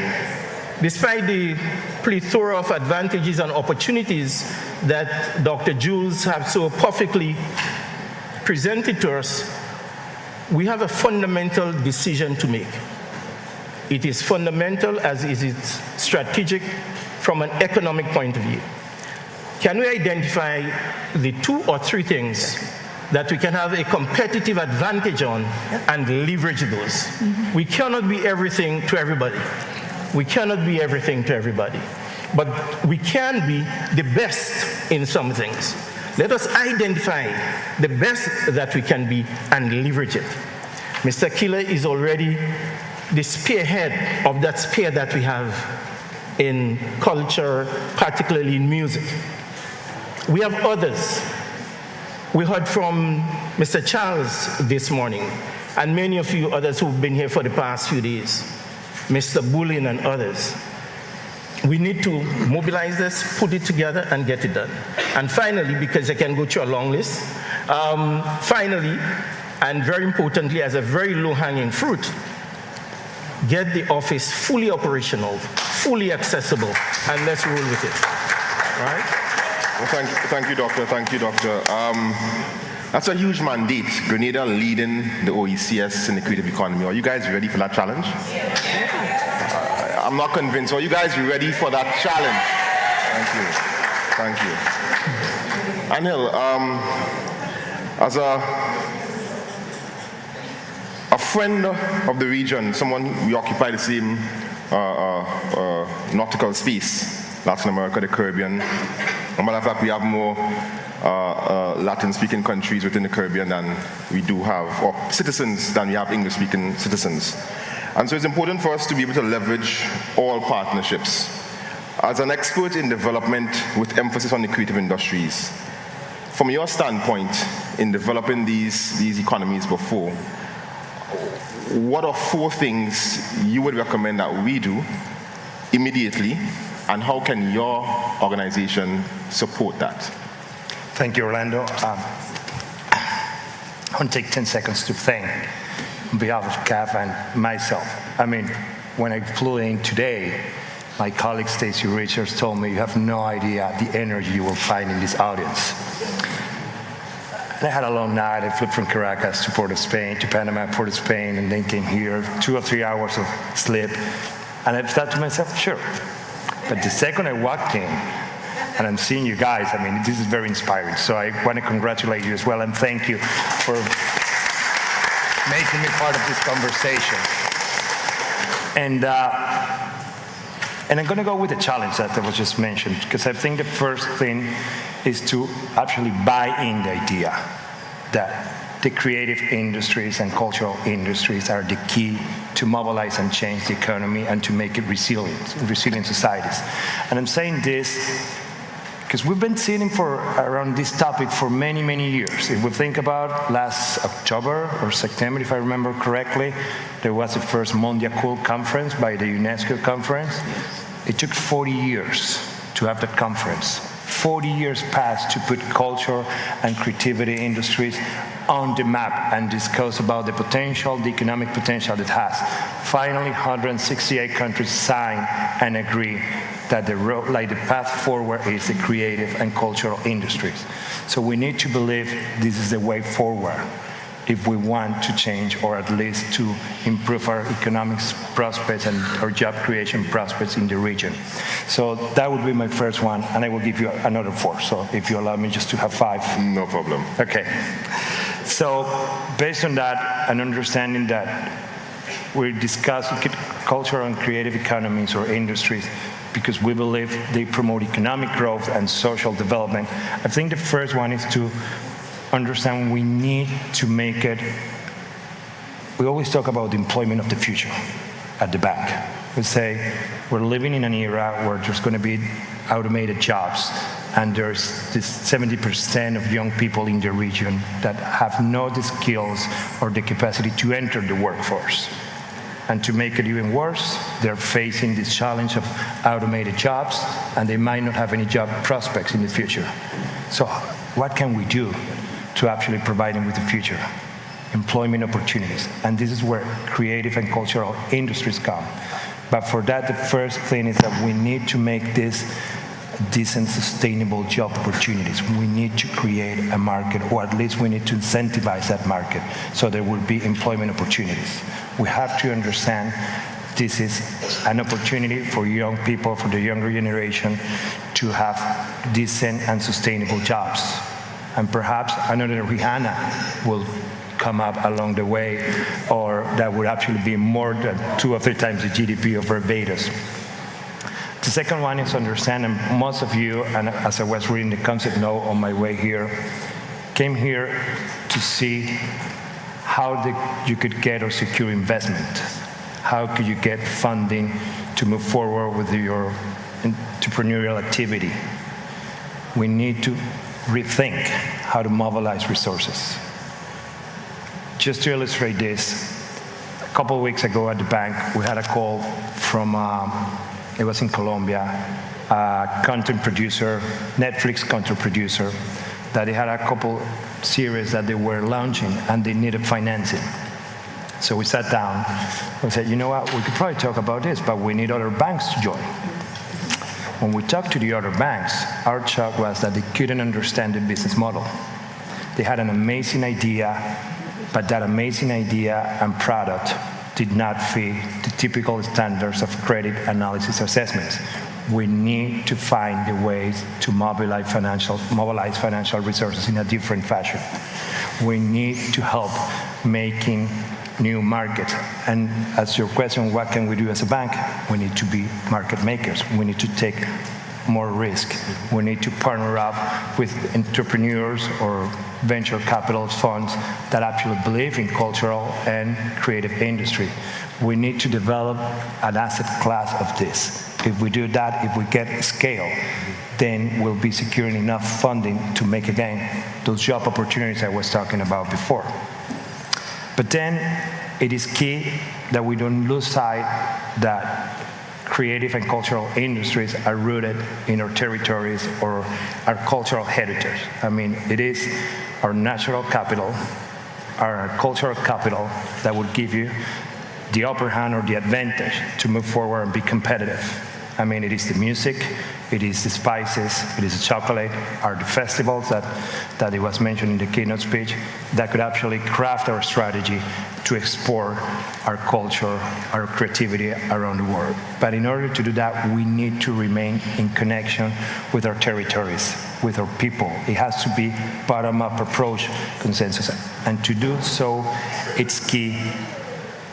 E: despite the plethora of advantages and opportunities that Dr. Jules have so perfectly presented to us, we have a fundamental decision to make. It is fundamental as is it strategic from an economic point of view. Can we identify the 2 or 3 things that we can have a competitive advantage on and leverage those? We cannot be everything to everybody. We cannot be everything to everybody. But we can be the best in some things. Let us identify the best that we can be and leverage it. Mr. Killer is already the spearhead of that spear that we have in culture, particularly in music. We have others. We heard from Mr. Charles this morning, and many of you others who've been here for the past few days, Mr. Bullen and others. We need to mobilize this, put it together, and get it done. And finally, because I can go through a long list, finally, and very importantly, as a very low-hanging fruit, get the office fully operational, fully accessible, and let's roll with it. All right?
C: Well, thank you, Doctor. Thank you, Doctor. That's a huge mandate, Grenada leading the OECS in the creative economy. Are you guys ready for that challenge? I'm not convinced. Are you guys ready for that challenge? Thank you. Anil, as a friend of the region, someone we occupy the same nautical space, Latin America, the Caribbean. As a matter of fact, we have more Latin-speaking countries within the Caribbean than we do have, or citizens than we have English-speaking citizens. And so it's important for us to be able to leverage all partnerships. As an expert in development with emphasis on the creative industries, from your standpoint in developing these economies before, what are 4 things you would recommend that we do immediately, and how can your organization support that?
F: Thank you, Orlando. I want to take 10 seconds to thank, on behalf of CAF and myself. I mean, when I flew in today, my colleague Stacy Richards told me, you have no idea the energy you will find in this audience. And I had a long night. I flew from Caracas to Port of Spain, to Panama, Port of Spain, and then came here, 2 or 3 hours of sleep. And I thought to myself, sure. But the second I walked in, and I'm seeing you guys, I mean, this is very inspiring. So I want to congratulate you as well, and thank you for making me part of this conversation. And I'm going to go with the challenge that was just mentioned, because I think the first thing is to actually buy in the idea that the creative industries and cultural industries are the key to mobilize and change the economy and to make it resilient societies. And I'm saying this because we've been sitting around this topic for many, many years. If we think about last October or September, if I remember correctly, there was the first Mondiacult conference by the UNESCO conference. It took 40 years to have that conference. 40 years passed to put culture and creativity industries on the map and discuss about the potential, the economic potential it has. Finally, 168 countries signed and agree that the path forward is the creative and cultural industries. So we need to believe this is the way forward if we want to change, or at least to improve our economic prospects and our job creation prospects in the region. So that would be my first one, and I will give you another 4. So if you allow me just to have 5.
C: No problem.
F: Okay. So based on that, and understanding that we discuss cultural and creative economies or industries because we believe they promote economic growth and social development, I think the first one is to understand we need to make it. We always talk about the employment of the future at the back. We say we're living in an era where there's going to be automated jobs, And there's this 70% of young people in the region that have not the skills or the capacity to enter the workforce. And to make it even worse, they're facing this challenge of automated jobs, and they might not have any job prospects in the future. So what can we do to actually provide them with the future? Employment opportunities. And this is where creative and cultural industries come. But for that, the first thing is that we need to make this decent, sustainable job opportunities. We need to create a market, or at least we need to incentivize that market so there will be employment opportunities. We have to understand this is an opportunity for young people, for the younger generation, to have decent and sustainable jobs. And perhaps another Rihanna will come up along the way, or that would actually be more than 2 or 3 times the GDP of Barbados. The second one is understand, and most of you, and as I was reading the concept note on my way here, came here to see how you could get or secure investment. How could you get funding to move forward with your entrepreneurial activity? We need to rethink how to mobilize resources. Just to illustrate this, a couple of weeks ago at the bank, we had a call from it was in Colombia, a content producer, Netflix content producer, that they had a couple series that they were launching and they needed financing. So we sat down and said, you know what, we could probably talk about this, but we need other banks to join. When we talked to the other banks, our shock was that they couldn't understand the business model. They had an amazing idea, but that amazing idea and product did not fit the typical standards of credit analysis assessments. We need to find the ways to mobilize financial resources in a different fashion. We need to help making new markets. And as your question, what can we do as a bank? We need to be market makers. We need to take more risk. We need to partner up with entrepreneurs or venture capital funds that actually believe in cultural and creative industry. We need to develop an asset class of this. If we do that, if we get scale, then we'll be securing enough funding to make, again, those job opportunities I was talking about before. But then it is key that we don't lose sight that creative and cultural industries are rooted in our territories or our cultural heritage. I mean, it is our natural capital, our cultural capital that would give you the upper hand or the advantage to move forward and be competitive. I mean, it is the music, it is the spices, it is the chocolate, are the festivals that it was mentioned in the keynote speech that could actually craft our strategy to export our culture, our creativity around the world. But in order to do that, we need to remain in connection with our territories, with our people. It has to be bottom-up approach consensus. And to do so, it's key.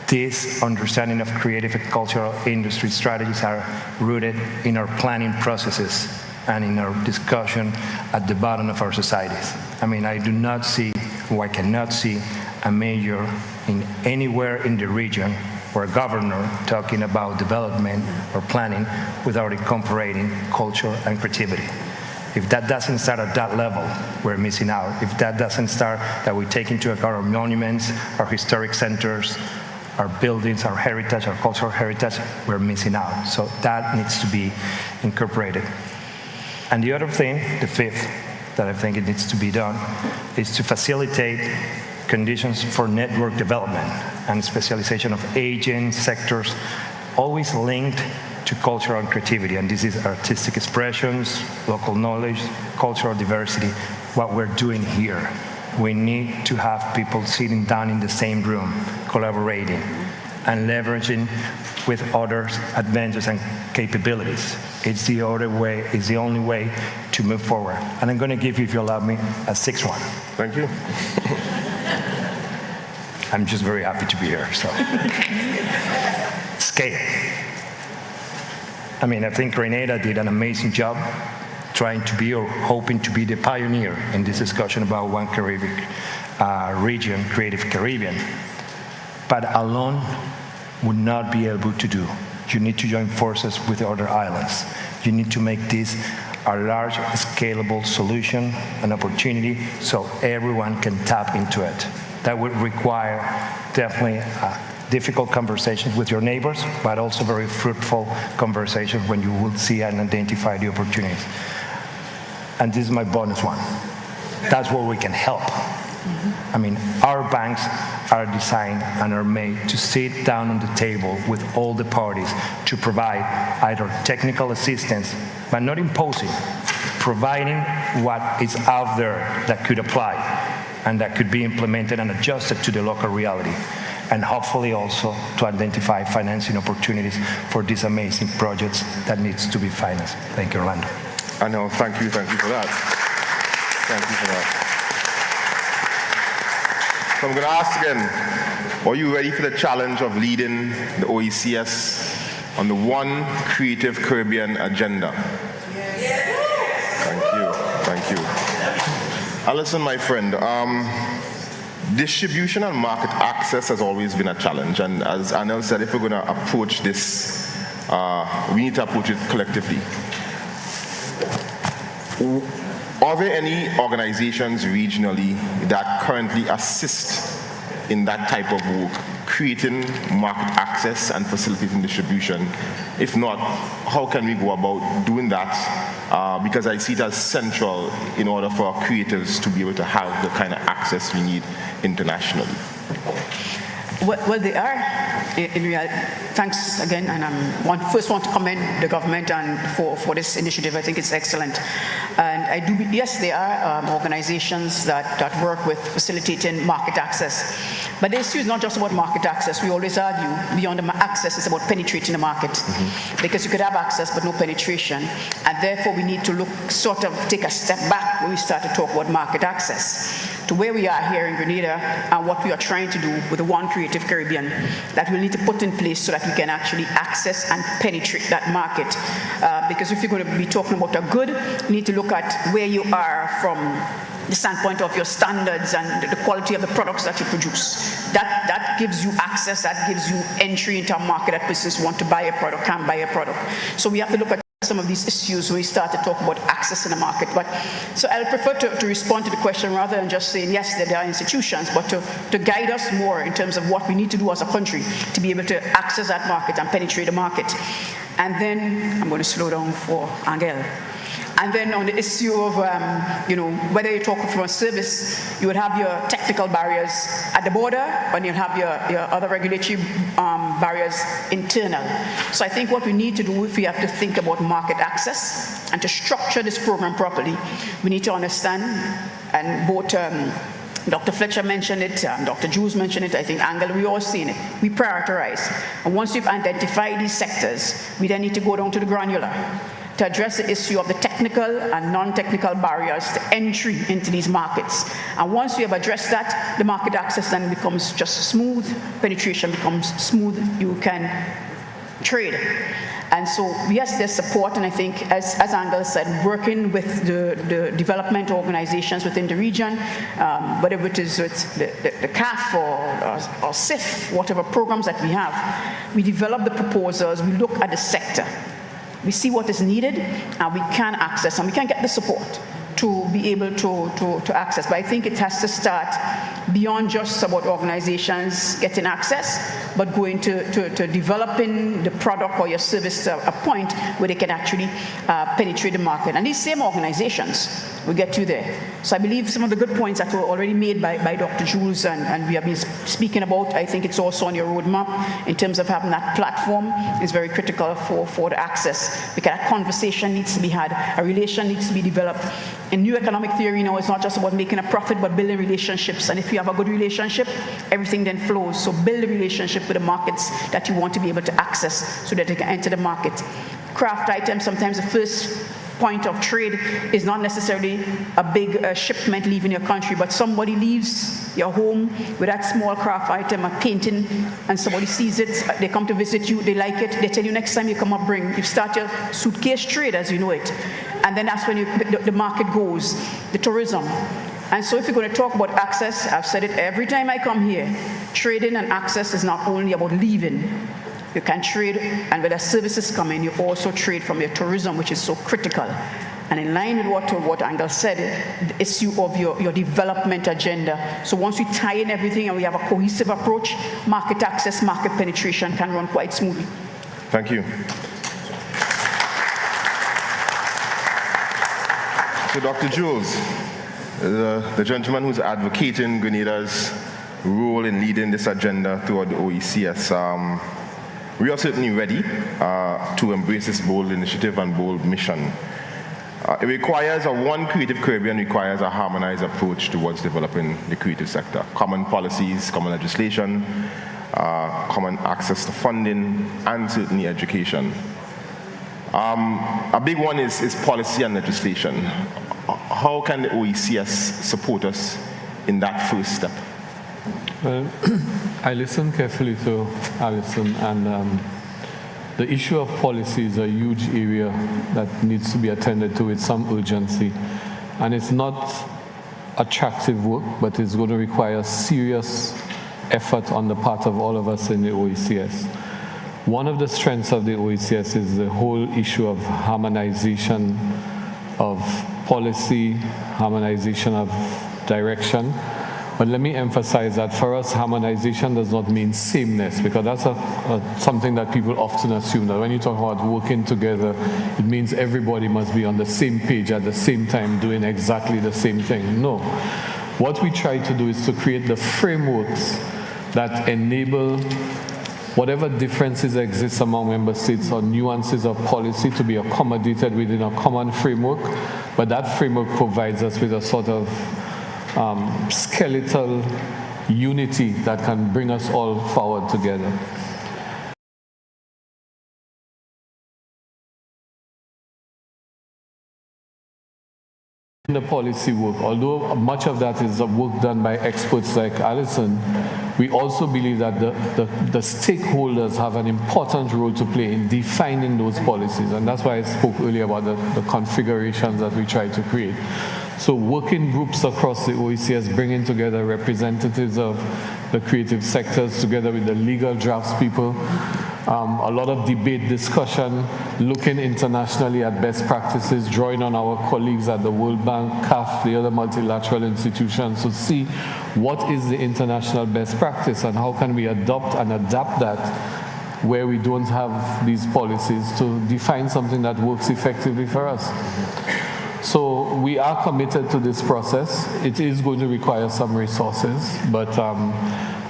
F: This understanding of creative and cultural industry strategies are rooted in our planning processes and in our discussion at the bottom of our societies. I mean, I do not see, or I cannot see, a mayor in anywhere in the region or a governor talking about development or planning without incorporating culture and creativity. If that doesn't start at that level, we're missing out. If that doesn't start that we take into account our monuments, our historic centers, our buildings, our heritage, our cultural heritage, we're missing out. So that needs to be incorporated. And the other thing, the fifth, that I think it needs to be done, is to facilitate conditions for network development and specialization of agents, sectors, always linked to culture and creativity. And this is artistic expressions, local knowledge, cultural diversity, what we're doing here. We need to have people sitting down in the same room, collaborating, and leveraging with others' advantages and capabilities. It's the other way, it's the only way to move forward. And I'm going to give you, if you allow me, a sixth one.
C: Thank you.
F: I'm just very happy to be here, so. Scale. I mean, I think Renata did an amazing job trying to be or hoping to be the pioneer in this discussion about one Caribbean region, Creative Caribbean. But alone would not be able to do. You need to join forces with the other islands. You need to make this a large, scalable solution, an opportunity, so everyone can tap into it. That would require definitely difficult conversations with your neighbors, but also very fruitful conversations when you will see and identify the opportunities. And this is my bonus one. That's where we can help. I mean, our banks are designed and are made to sit down on the table with all the parties to provide either technical assistance, but not imposing, providing what is out there that could apply and that could be implemented and adjusted to the local reality, and hopefully also to identify financing opportunities for these amazing projects that needs to be financed. Thank you, Orlando.
C: I know, thank you for that. Thank you for that. So I'm going to ask again, are you ready for the challenge of leading the OECS on the One Creative Caribbean agenda? Thank you. Listen, my friend, distribution and market access has always been a challenge, and as Anil said, if we're going to approach this, we need to approach it collectively. Are there any organizations regionally that currently assist in that type of work, creating market access and facilitating distribution? If not, how can we go about doing that? Because I see it as central in order for our creators to be able to have the kind of access we need internationally.
G: Well, they are. In reality, thanks again, and I first want to commend the government and for this initiative. I think it's excellent. And I do, yes, there are organizations that work with facilitating market access. But the issue is not just about market access. We always argue beyond the access, it's about penetrating the market. Because you could have access but no penetration. And therefore, we need to take a step back when we start to talk about market access to where we are here in Grenada and what we are trying to do with the One Creative Caribbean that we need to put in place so that we can actually access and penetrate that market. Because if you're going to be talking about a good, you need to look at where you are from the standpoint of your standards and the quality of the products that you produce. That gives you access, that gives you entry into a market that business want to buy a product, can buy a product. So we have to look at some of these issues when we start to talk about access in the market. So I'll prefer to respond to the question rather than just saying, yes, there are institutions, but to guide us more in terms of what we need to do as a country to be able to access that market and penetrate the market. And then I'm going to slow down for Angel. And then on the issue of, whether you're talking from a service, you would have your technical barriers at the border, and you'll have your other regulatory barriers internal. So I think what we need to do, if we have to think about market access and to structure this program properly, we need to understand, and both Dr. Fletcher mentioned it, Dr. Jules mentioned it, I think Angela, we all seen it. We prioritize. And once we've identified these sectors, we then need to go down to the granular to address the issue of the technical and non-technical barriers to entry into these markets. And once we have addressed that, the market access then becomes just smooth, penetration becomes smooth, you can trade. And so, yes, there's support, and I think, as Angela said, working with the development organizations within the region, whatever it is with the CAF or SIF, whatever programs that we have, we develop the proposals, we look at the sector, we see what is needed, and we can access, and we can get the support to be able to access. But I think it has to start beyond just about organizations getting access, but going to developing the product or your service to a point where they can actually penetrate the market. And these same organizations will get you there. So I believe some of the good points that were already made by Dr. Jules and we have been speaking about, I think it's also on your roadmap in terms of having that platform is very critical for the access, because that conversation needs to be had, a relation needs to be developed. In new economic theory, it's not just about making a profit, but building relationships. And if you have a good relationship, everything then flows. So build a relationship with the markets that you want to be able to access so that they can enter the market. Craft items, sometimes the first point of trade is not necessarily a big shipment leaving your country, but somebody leaves your home with that small craft item, a painting, and somebody sees it, they come to visit you, they like it, they tell you next time you come up, you start your suitcase trade as you know it. And then that's when the market goes, the tourism. And so if you're going to talk about access, I've said it every time I come here, trading and access is not only about leaving. You can trade, and when the services come in, you also trade from your tourism, which is so critical. And in line with what Angel said, the issue of your development agenda. So once we tie in everything and we have a cohesive approach, market access, market penetration can run quite smoothly.
C: Thank you. So Dr. Jules, the gentleman who's advocating Grenada's role in leading this agenda toward the OECS, we are certainly ready to embrace this bold initiative and bold mission. It requires One Creative Caribbean requires a harmonized approach towards developing the creative sector. Common policies, common legislation, common access to funding, and certainly education. A big one is policy and legislation. How can the OECS support us in that first step?
B: Well, I listened carefully to Alison, and the issue of policy is a huge area that needs to be attended to with some urgency. And it's not attractive work, but it's going to require serious effort on the part of all of us in the OECS. One of the strengths of the OECS is the whole issue of harmonization of policy, harmonization of direction. But let me emphasize that for us, harmonization does not mean sameness, because that's something that people often assume, that when you talk about working together, it means everybody must be on the same page at the same time doing exactly the same thing. No. What we try to do is to create the frameworks that enable whatever differences exist among member states or nuances of policy to be accommodated within a common framework, but that framework provides us with a sort of skeletal unity that can bring us all forward together. In the policy work, although much of that is work done by experts like Alison, we also believe that the stakeholders have an important role to play in defining those policies, and that's why I spoke earlier about the configurations that we try to create. So working groups across the OECS, bringing together representatives of the creative sectors together with the legal drafts people, a lot of debate, discussion, looking internationally at best practices, drawing on our colleagues at the World Bank, CAF, the other multilateral institutions to see what is the international best practice and how can we adopt and adapt that where we don't have these policies to define something that works effectively for us. So we are committed to this process. It is going to require some resources, but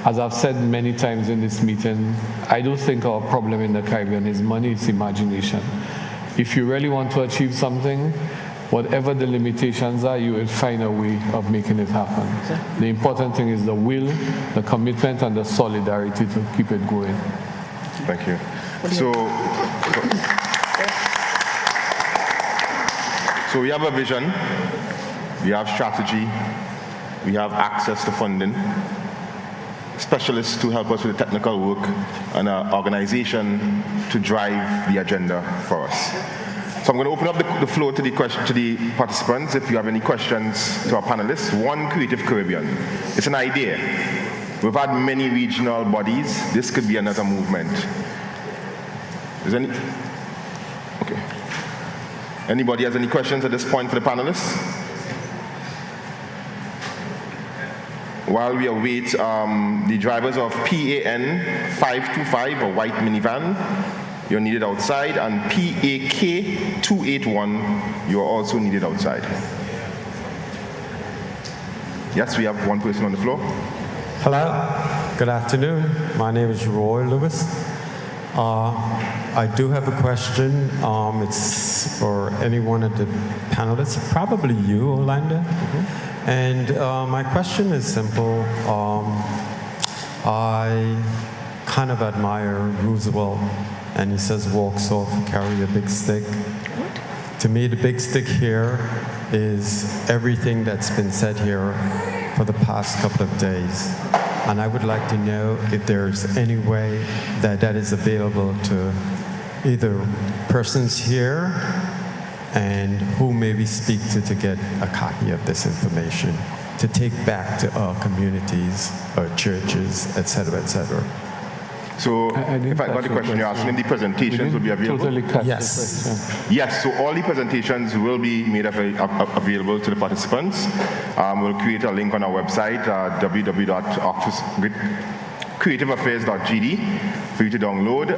B: as I've said many times in this meeting, I don't think our problem in the Caribbean is money, it's imagination. If you really want to achieve something, whatever the limitations are, you will find a way of making it happen. The important thing is the will, the commitment, and the solidarity to keep it going.
C: Thank you. So we have a vision, we have strategy, we have access to funding, specialists to help us with the technical work, and an organization to drive the agenda for us. So I'm going to open up the floor to the participants. If you have any questions to our panelists. One Creative Caribbean. It's an idea. We've had many regional bodies. This could be another movement. Is any? Okay. Anybody has any questions at this point for the panelists? While we await the drivers of PAN 525, a white minivan, you're needed outside, and PAK 281, you're also needed outside. Yes, we have one person on the floor.
H: Hello, good afternoon. My name is Roy Lewis. I do have a question. It's for any one of the panelists, probably you, Orlando. Mm-hmm. And my question is simple. I kind of admire Roosevelt, and he says, walk soft, carry a big stick. To me, the big stick here is everything that's been said here for the past couple of days. And I would like to know if there's any way that that is available to either persons here and who maybe speak to get a copy of this information to take back to our communities, our churches, et cetera, et cetera.
C: So, if I got the question you're asking, the presentations will be available?
B: Totally catch
H: Yes.
B: the question.
C: Yes, so all the presentations will be made available to the participants. We'll create a link on our website, www.creativeaffairs.gd, for you to download.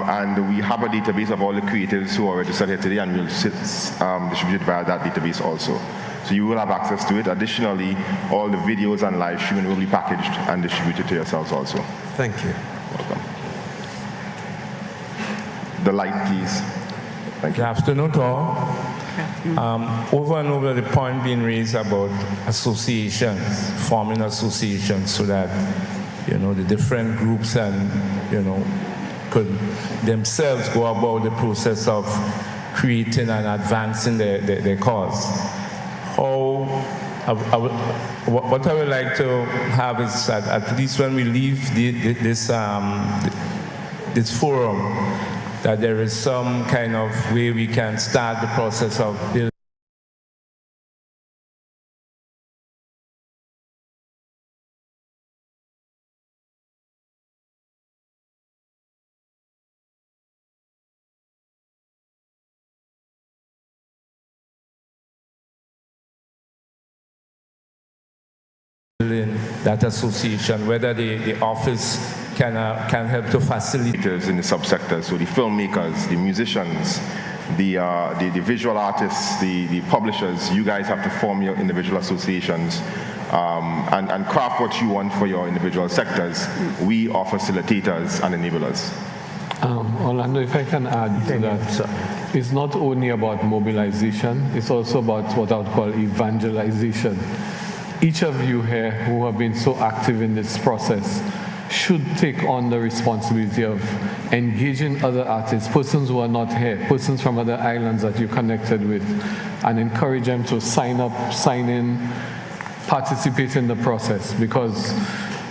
C: And we have a database of all the creatives who are registered here today, and we'll distribute it via that database also. So you will have access to it. Additionally, all the videos and live streaming will be packaged and distributed to yourselves also.
H: Thank you.
C: Welcome. The light, please. Thank
I: Good
C: you.
I: afternoon to all. Over and over the point being raised about associations, forming associations so that, the different groups and, could themselves go about the process of creating and advancing their cause. What I would like to have is that at least when we leave this forum, that there is some kind of way we can start the process of building that association, whether the office can help to facilitate.
C: In the subsectors, so the filmmakers, the musicians, the visual artists, the publishers, you guys have to form your individual associations and craft what you want for your individual sectors. We are facilitators and enablers.
B: Orlando, if I can add to that, it's not only about mobilization, it's also about what I would call evangelization. Each of you here who have been so active in this process should take on the responsibility of engaging other artists, persons who are not here, persons from other islands that you're connected with, and encourage them to sign up, sign in, participate in the process. Because,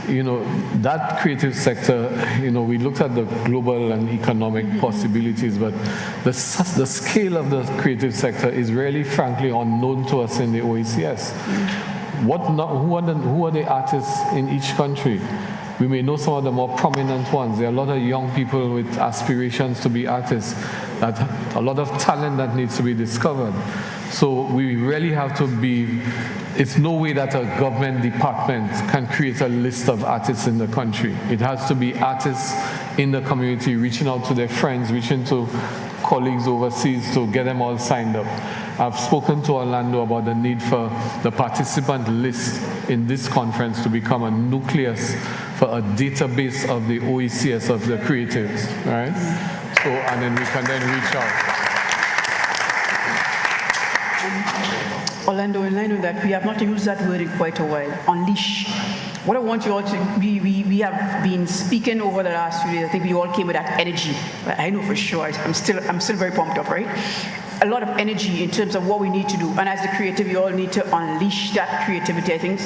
B: that creative sector, we looked at the global and economic possibilities, but the scale of the creative sector is really, frankly, unknown to us in the OECS. Who are the artists in each country? We may know some of the more prominent ones. There are a lot of young people with aspirations to be artists, a lot of talent that needs to be discovered. So we really have to it's no way that a government department can create a list of artists in the country. It has to be artists in the community reaching out to their friends, reaching to colleagues overseas to get them all signed up. I've spoken to Orlando about the need for the participant list in this conference to become a nucleus for a database of the OECS of the creatives, right? So, and then we can then reach out.
G: Orlando, in line with that, we have not used that word in quite a while. Unleash. What I want you all to, we have been speaking over the last few days. I think we all came with that energy. I know for sure. I'm still very pumped up, right? A lot of energy in terms of what we need to do. And as the creative, you all need to unleash that creativity. I think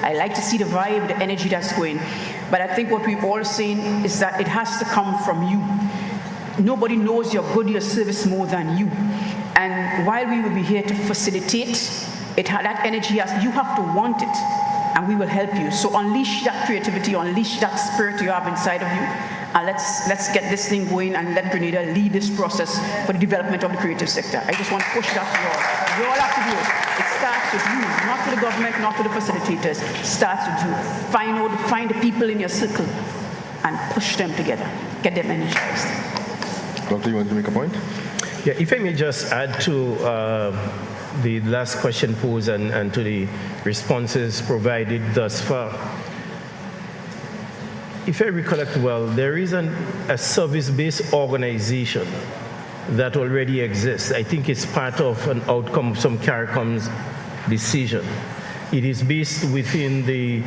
G: I like to see the vibe, the energy that's going. But I think what we're all saying is that it has to come from you. Nobody knows your good, your service more than you. And while we will be here to facilitate, that energy, you have to want it, and we will help you. So unleash that creativity, unleash that spirit you have inside of you, and let's get this thing going and let Grenada lead this process for the development of the creative sector. I just want to push that to you all. You all have to do it. It starts with you, not with the government, not with the facilitators. It starts with you. Find the people in your circle and push them together. Get them energized.
C: Doctor, you want to make a point?
E: Yeah, if I may just add to the last question posed and to the responses provided thus far. If I recollect well, there is a service-based organization that already exists. I think it's part of an outcome of some CARICOM's decision. It is based within the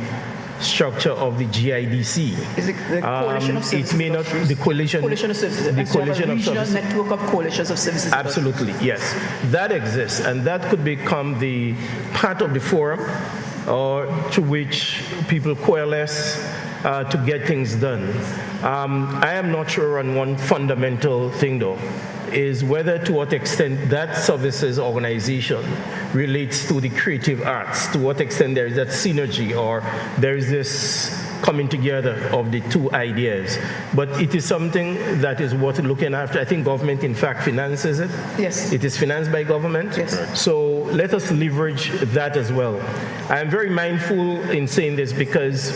E: structure of the GIDC.
G: Is it the Coalition of Services?
E: It may not, the Coalition
G: of Services.
E: The Coalition of Services.
G: Network of coalitions of services.
E: Absolutely, yes. That exists, and that could become the part of the forum or to which people coalesce to get things done. I am not sure on one fundamental thing though, is whether to what extent that services organization relates to the creative arts, to what extent there is that synergy or there is this coming together of the two ideas. But it is something that is worth looking after. I think government, in fact, finances it.
G: Yes.
E: It is financed by government.
G: Yes.
E: So let us leverage that as well. I am very mindful in saying this because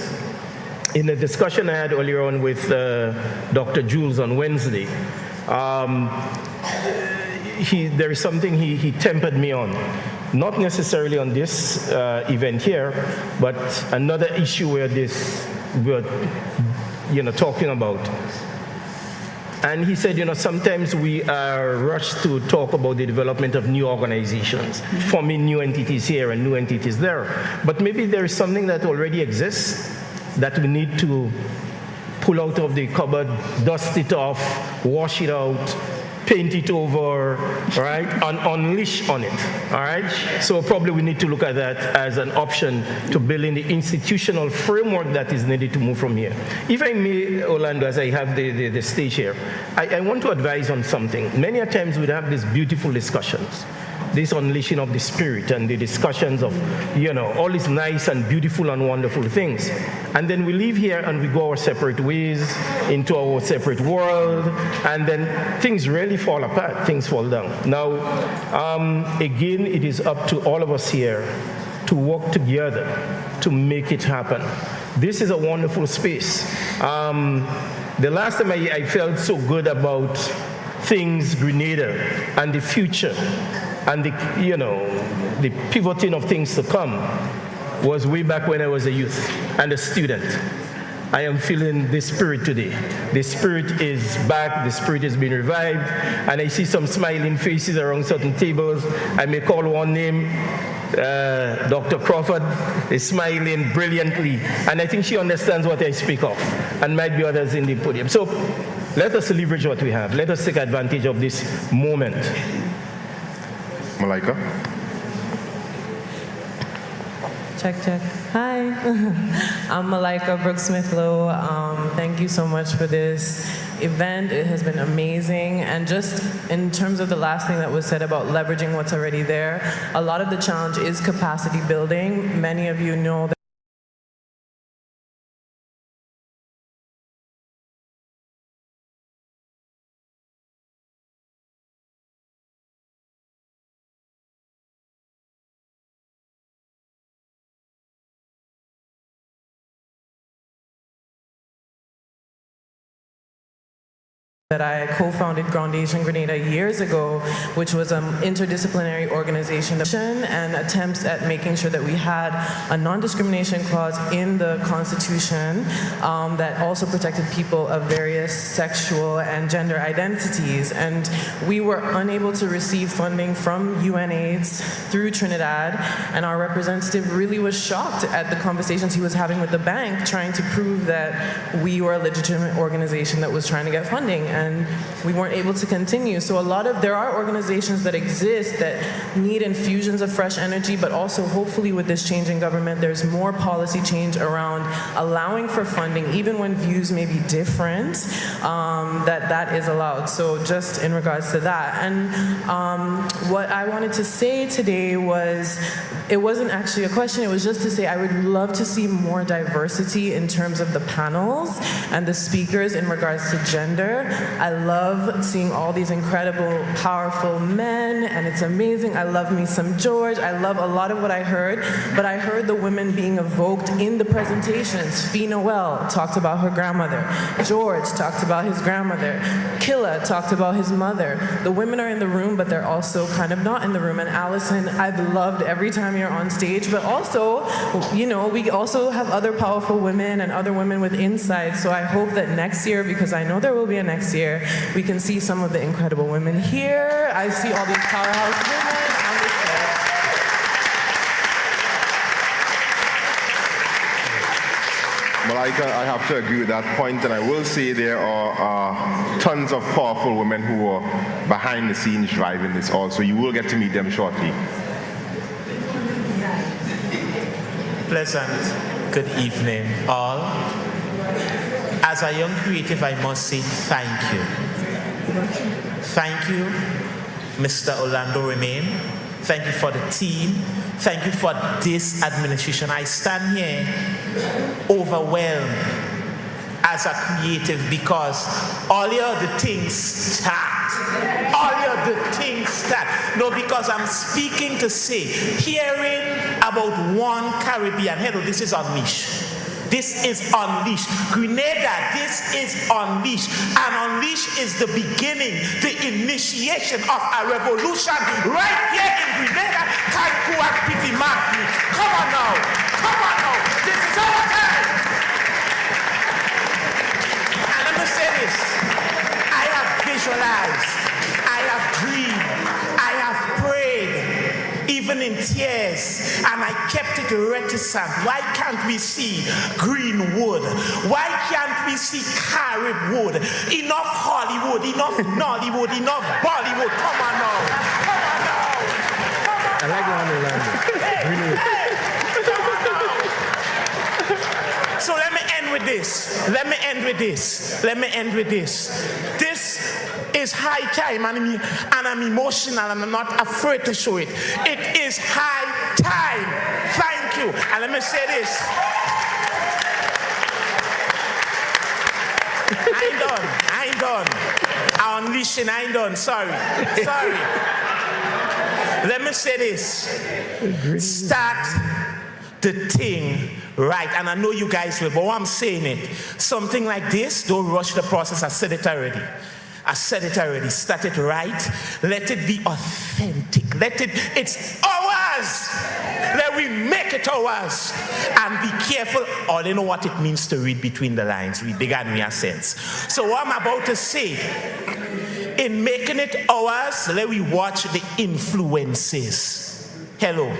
E: in a discussion I had earlier on with Dr. Jules on Wednesday, there is something he tempered me on. Not necessarily on this event here, but another issue where we're talking about. And he said, sometimes we are rushed to talk about the development of new organizations, forming new entities here and new entities there. But maybe there is something that already exists that we need to pull out of the cupboard, dust it off, wash it out, paint it over, all right, and unleash on it, all right? So probably we need to look at that as an option to build in the institutional framework that is needed to move from here. If I may, Orlando, as I have the stage here, I want to advise on something. Many a times we have these beautiful discussions, this unleashing of the spirit and the discussions of, all these nice and beautiful and wonderful things. And then we leave here and we go our separate ways into our separate world, and then things really fall apart, things fall down. Now, again, it is up to all of us here to work together to make it happen. This is a wonderful space. The last time I felt so good about things, Grenada, and the future, and the pivoting of things to come was way back when I was a youth and a student. I am feeling the spirit today. The spirit is back, the spirit has been revived, and I see some smiling faces around certain tables. I may call one name, Dr. Crawford is smiling brilliantly, and I think she understands what I speak of, and might be others in the podium. So let us leverage what we have. Let us take advantage of this moment.
C: Malaika?
J: Check. Hi, I'm Malaika Brooks-Smith-Lowe. Thank you so much for this event. It has been amazing. And just in terms of the last thing that was said about leveraging what's already there, a lot of the challenge is capacity building. Many of you know that I co-founded Groundation Grenada years ago, which was an interdisciplinary organization and attempts at making sure that we had a non-discrimination clause in the Constitution that also protected people of various sexual and gender identities. And we were unable to receive funding from UNAIDS through Trinidad, and our representative really was shocked at the conversations he was having with the bank, trying to prove that we were a legitimate organization that was trying to get funding. And we weren't able to continue. So there are organizations that exist that need infusions of fresh energy, but also hopefully with this change in government, there's more policy change around allowing for funding, even when views may be different, that is allowed. So just in regards to that. And what I wanted to say today was, it wasn't actually a question, it was just to say I would love to see more diversity in terms of the panels and the speakers in regards to gender. I love seeing all these incredible, powerful men, and it's amazing. I love me some George. I love a lot of what I heard, but I heard the women being evoked in the presentations. Fee Noel talked about her grandmother. George talked about his grandmother. Killa talked about his mother. The women are in the room, but they're also kind of not in the room. And Allison, I've loved every time you're on stage, but also, we also have other powerful women and other women with insight. So I hope that next year, because I know there will be a next year, we can see some of the incredible women here. I see all these powerhouse women on the stage.
C: Malaika, I have to agree with that point, and I will say there are tons of powerful women who are behind the scenes driving this also. You will get to meet them shortly.
K: Pleasant good evening, all. As a young creative, I must say thank you. Thank you, Mr. Orlando Remain. Thank you for the team Thank you for this administration. I stand here overwhelmed as a creative because all your the things start. All your the things start. No, because I'm speaking to say, hearing about one Caribbean, hello, this is Unleash. This is Unleash. Grenada, this is Unleash. And Unleash is the beginning, the initiation of a revolution right here in Grenada. Kaikuak Piti Magni. Come on now. Come on now. This is our time. And let me say this. I have visualized. I have dreamed. I have prayed. Even in tears, and I kept it reticent. Why can't we see green wood? Why can't we see Carib wood? Enough Hollywood, enough Nollywood, enough Bollywood. Come on now. Come on now.
E: I like the one you landed.
K: So let me end with this. Let me end with this. Let me end with this. This is high time, and I'm emotional, and I'm not afraid to show it. It is high time. Thank you. And let me say this. I ain't done. I'm unleashing. I ain't done. Sorry. Let me say this. Start the thing right. And I know you guys will, but while I'm saying it, something like this, don't rush the process. I said it already. Start it right. Let it be authentic. It's ours. Let we make it ours. And be careful. All you know what it means to read between the lines. Read big and real sense. So what I'm about to say, in making it ours, let we watch the influences. Hello.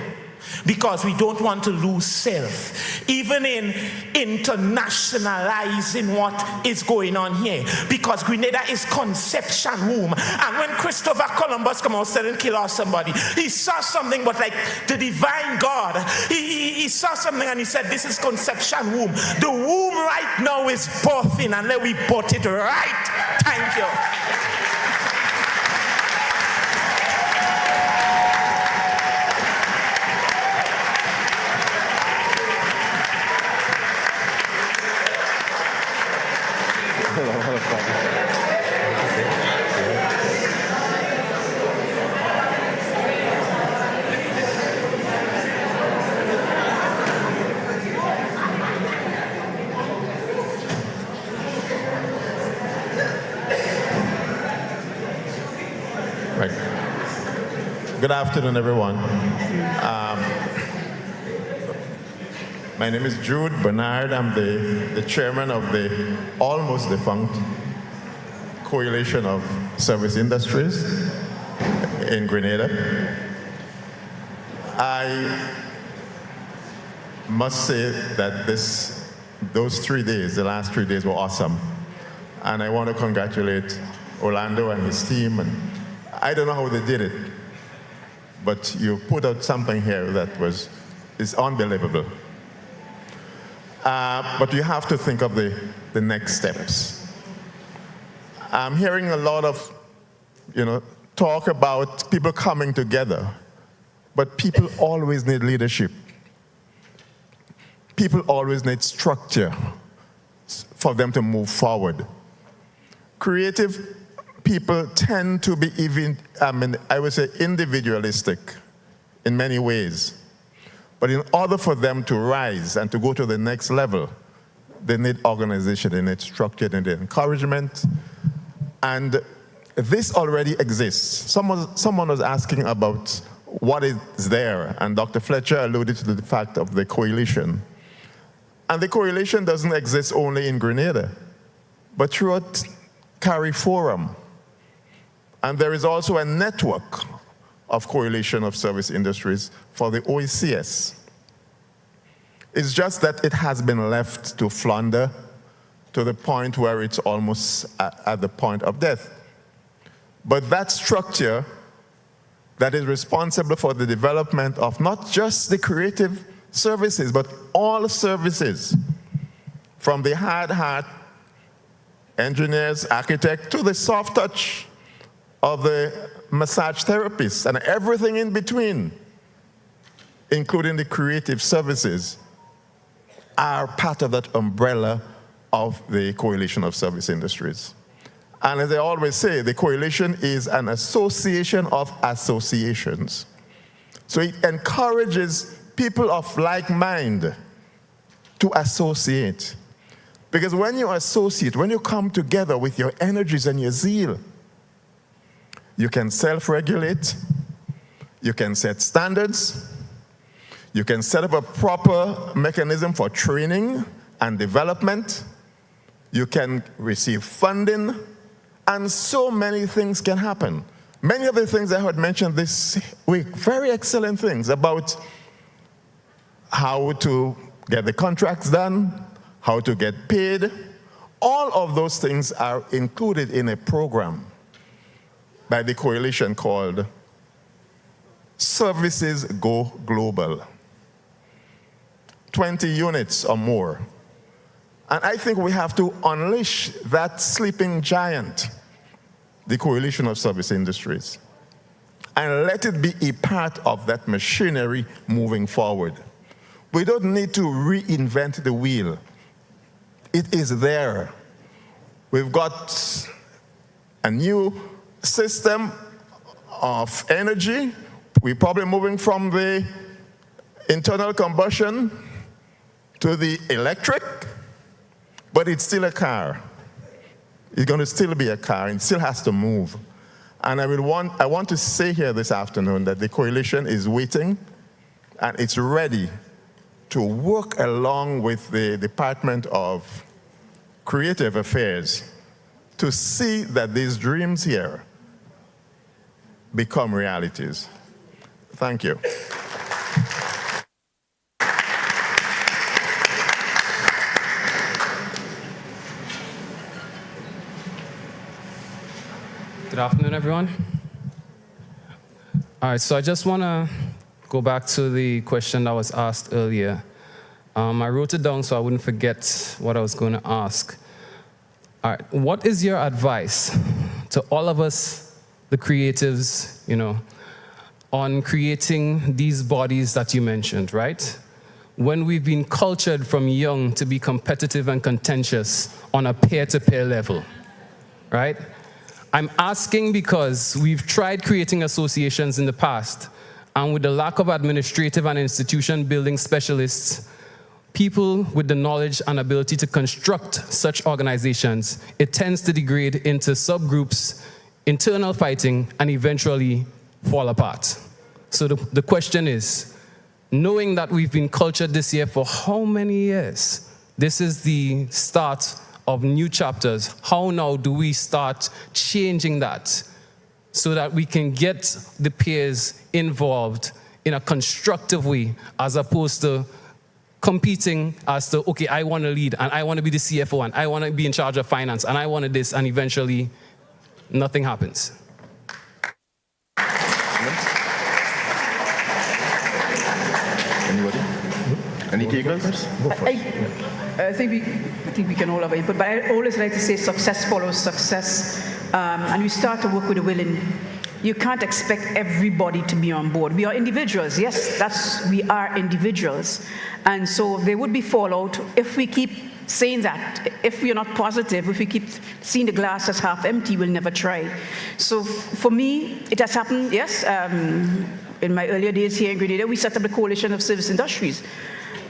K: Because we don't want to lose self, even in internationalizing what is going on here. Because Grenada is conception womb. And when Christopher Columbus came out and kill off somebody, he saw something, but like the divine God, he saw something and he said, this is conception womb. The womb right now is birthing, and let we birth it right. Thank you.
L: Good afternoon, everyone. My name is Jude Bernard. I'm the chairman of the almost defunct Coalition of Service Industries in Grenada. I must say that those 3 days, the last 3 days, were awesome. And I want to congratulate Orlando and his team. And I don't know how they did it, but you put out something here that is unbelievable. But you have to think of the next steps. I'm hearing a lot of, talk about people coming together, but people always need leadership. People always need structure for them to move forward. Creative people tend to be I would say individualistic in many ways. But in order for them to rise and to go to the next level, they need organization, they need structure, they need encouragement. And this already exists. Someone was asking about what is there, and Dr. Fletcher alluded to the fact of the coalition. And the coalition doesn't exist only in Grenada, but throughout CARI Forum. And there is also a network of Coalition of Service Industries for the OECS. It's just that it has been left to flounder to the point where it's almost at the point of death. But that structure that is responsible for the development of not just the creative services, but all services, from the hard hat, engineers, architects, to the soft touch of the massage therapists and everything in between, including the creative services, are part of that umbrella of the Coalition of Service Industries. And as I always say, the coalition is an association of associations. So it encourages people of like mind to associate. Because when you associate, when you come together with your energies and your zeal, you can self-regulate, you can set standards, you can set up a proper mechanism for training and development, you can receive funding, and so many things can happen. Many of the things I had mentioned this week, very excellent things about how to get the contracts done, how to get paid. All of those things are included in a program by the coalition called Services Go Global. 20 units or more. And I think we have to unleash that sleeping giant, the Coalition of Service Industries, and let it be a part of that machinery moving forward. We don't need to reinvent the wheel. It is there. We've got a new system of energy. We're probably moving from the internal combustion to the electric, but it's still a car. It's going to still be a car, and it still has to move. And I want to say here this afternoon that the coalition is waiting, and it's ready to work along with the Department of Creative Affairs to see that these dreams here become realities. Thank you.
M: Good afternoon, everyone. All right, so I just want to go back to the question that was asked earlier. I wrote it down so I wouldn't forget what I was going to ask. All right, what is your advice to all of us, the creatives, on creating these bodies that you mentioned, right? When we've been cultured from young to be competitive and contentious on a peer-to-peer level, right? I'm asking because we've tried creating associations in the past, and with the lack of administrative and institution building specialists, people with the knowledge and ability to construct such organizations, it tends to degrade into subgroups, internal fighting, and eventually fall apart. So the question is, knowing that we've been cultured this year for how many years? This is the start of new chapters. How now do we start changing that so that we can get the peers involved in a constructive way, as opposed to competing as to, okay, I want to lead, and I want to be the CFO, and I want to be in charge of finance, and I want to this, and eventually nothing happens.
C: Anybody? Any takers?
G: I think we can all have input, but I always like to say success follows success, and we start to work with the willing. You can't expect everybody to be on board. We are individuals, yes, we are individuals, and so there would be fallout if we keep saying that. If we are not positive, if we keep seeing the glass as half empty, we'll never try. So for me, it has happened, yes. In my earlier days here in Grenada, we set up the Coalition of Service Industries.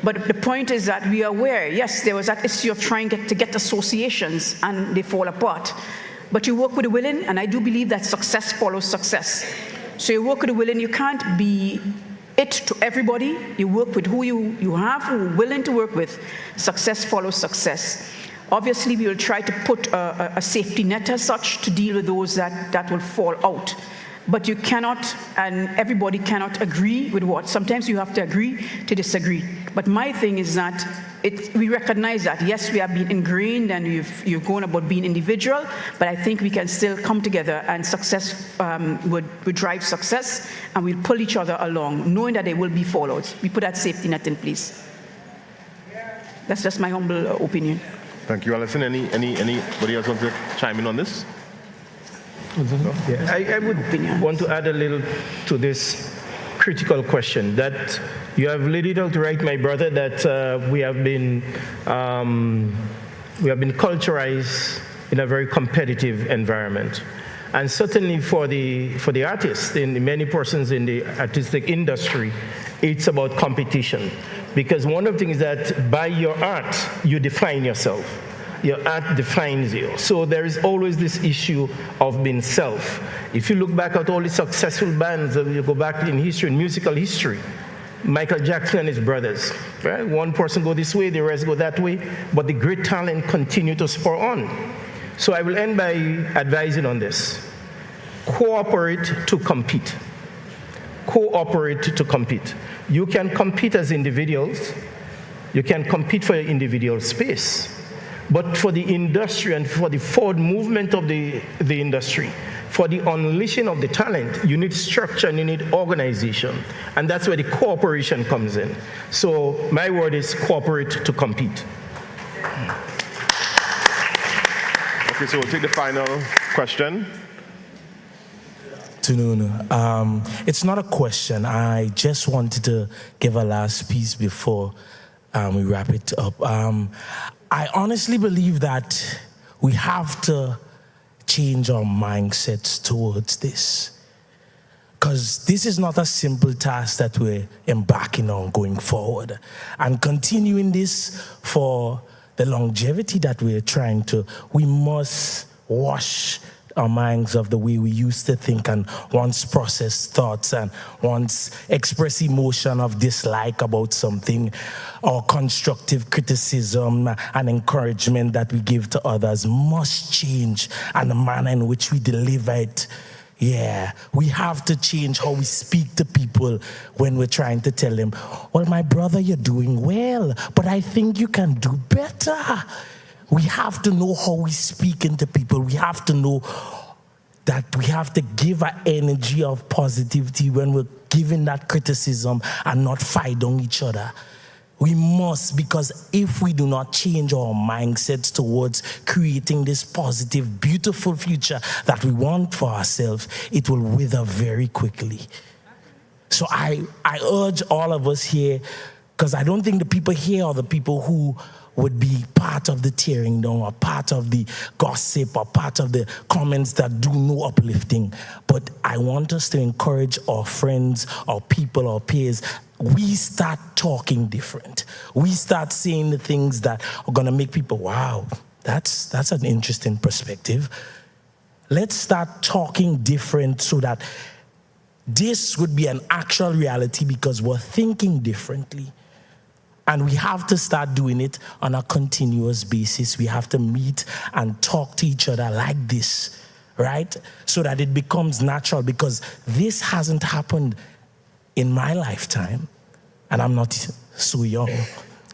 G: But the point is that we are aware, yes, there was that issue of trying to get associations, and they fall apart. But you work with the willing, and I do believe that success follows success. So you work with the willing, you can't be it to everybody. You work with who you have, who are willing to work with. Success follows success. Obviously, we will try to put a safety net as such to deal with those that will fall out. But you cannot, and everybody cannot agree with what. Sometimes you have to agree to disagree. But my thing is that we recognize that, yes, we have been ingrained and you've gone about being individual, but I think we can still come together, and success would drive success, and we'll pull each other along, knowing that there will be fallouts. We put that safety net in place. That's just my humble opinion.
C: Thank you, Alison. Anybody else want to chime in on this?
E: Yeah, I would want to add a little to this critical question that you have laid it out right, my brother, that we have been culturalized in a very competitive environment. And certainly for the artists, in many persons in the artistic industry, it's about competition. Because one of the things that by your art, you define yourself. Your art defines you. So there is always this issue of being self. If you look back at all the successful bands, you go back in history, in musical history, Michael Jackson and his brothers, right? One person go this way, the rest go that way, but the great talent continue to spur on. So I will end by advising on this. Cooperate to compete. Cooperate to compete. You can compete as individuals. You can compete for your individual space. But for the industry and for the forward movement of the industry, for the unleashing of the talent, you need structure and you need organization. And that's where the cooperation comes in. So my word is cooperate to compete.
C: Okay, so we'll take the final question.
K: It's not a question. I just wanted to give a last piece before we wrap it up. I honestly believe that we have to change our mindsets towards this. Because this is not a simple task that we're embarking on going forward. And continuing this for the longevity that we're trying to, we must wash our minds of the way we used to think and once process thoughts and once express emotion of dislike about something or constructive criticism and encouragement that we give to others must change, and the manner in which we deliver it. Yeah, we have to change how we speak to people when we're trying to tell them, well, my brother, you're doing well, but I think you can do better. We have to know how we speak into people. We have to know that we have to give an energy of positivity when we're giving that criticism and not fight on each other. We must, because if we do not change our mindsets towards creating this positive, beautiful future that we want for ourselves, it will wither very quickly. So I urge all of us here, because I don't think the people here are the people who would be part of the tearing down or part of the gossip or part of the comments that do no uplifting. But I want us to encourage our friends, our people, our peers. We start talking different. We start saying the things that are going to make people, wow, that's an interesting perspective. Let's start talking different so that this would be an actual reality because we're thinking differently. And we have to start doing it on a continuous basis. We have to meet and talk to each other like this, right? So that it becomes natural, because this hasn't happened in my lifetime. And I'm not so young,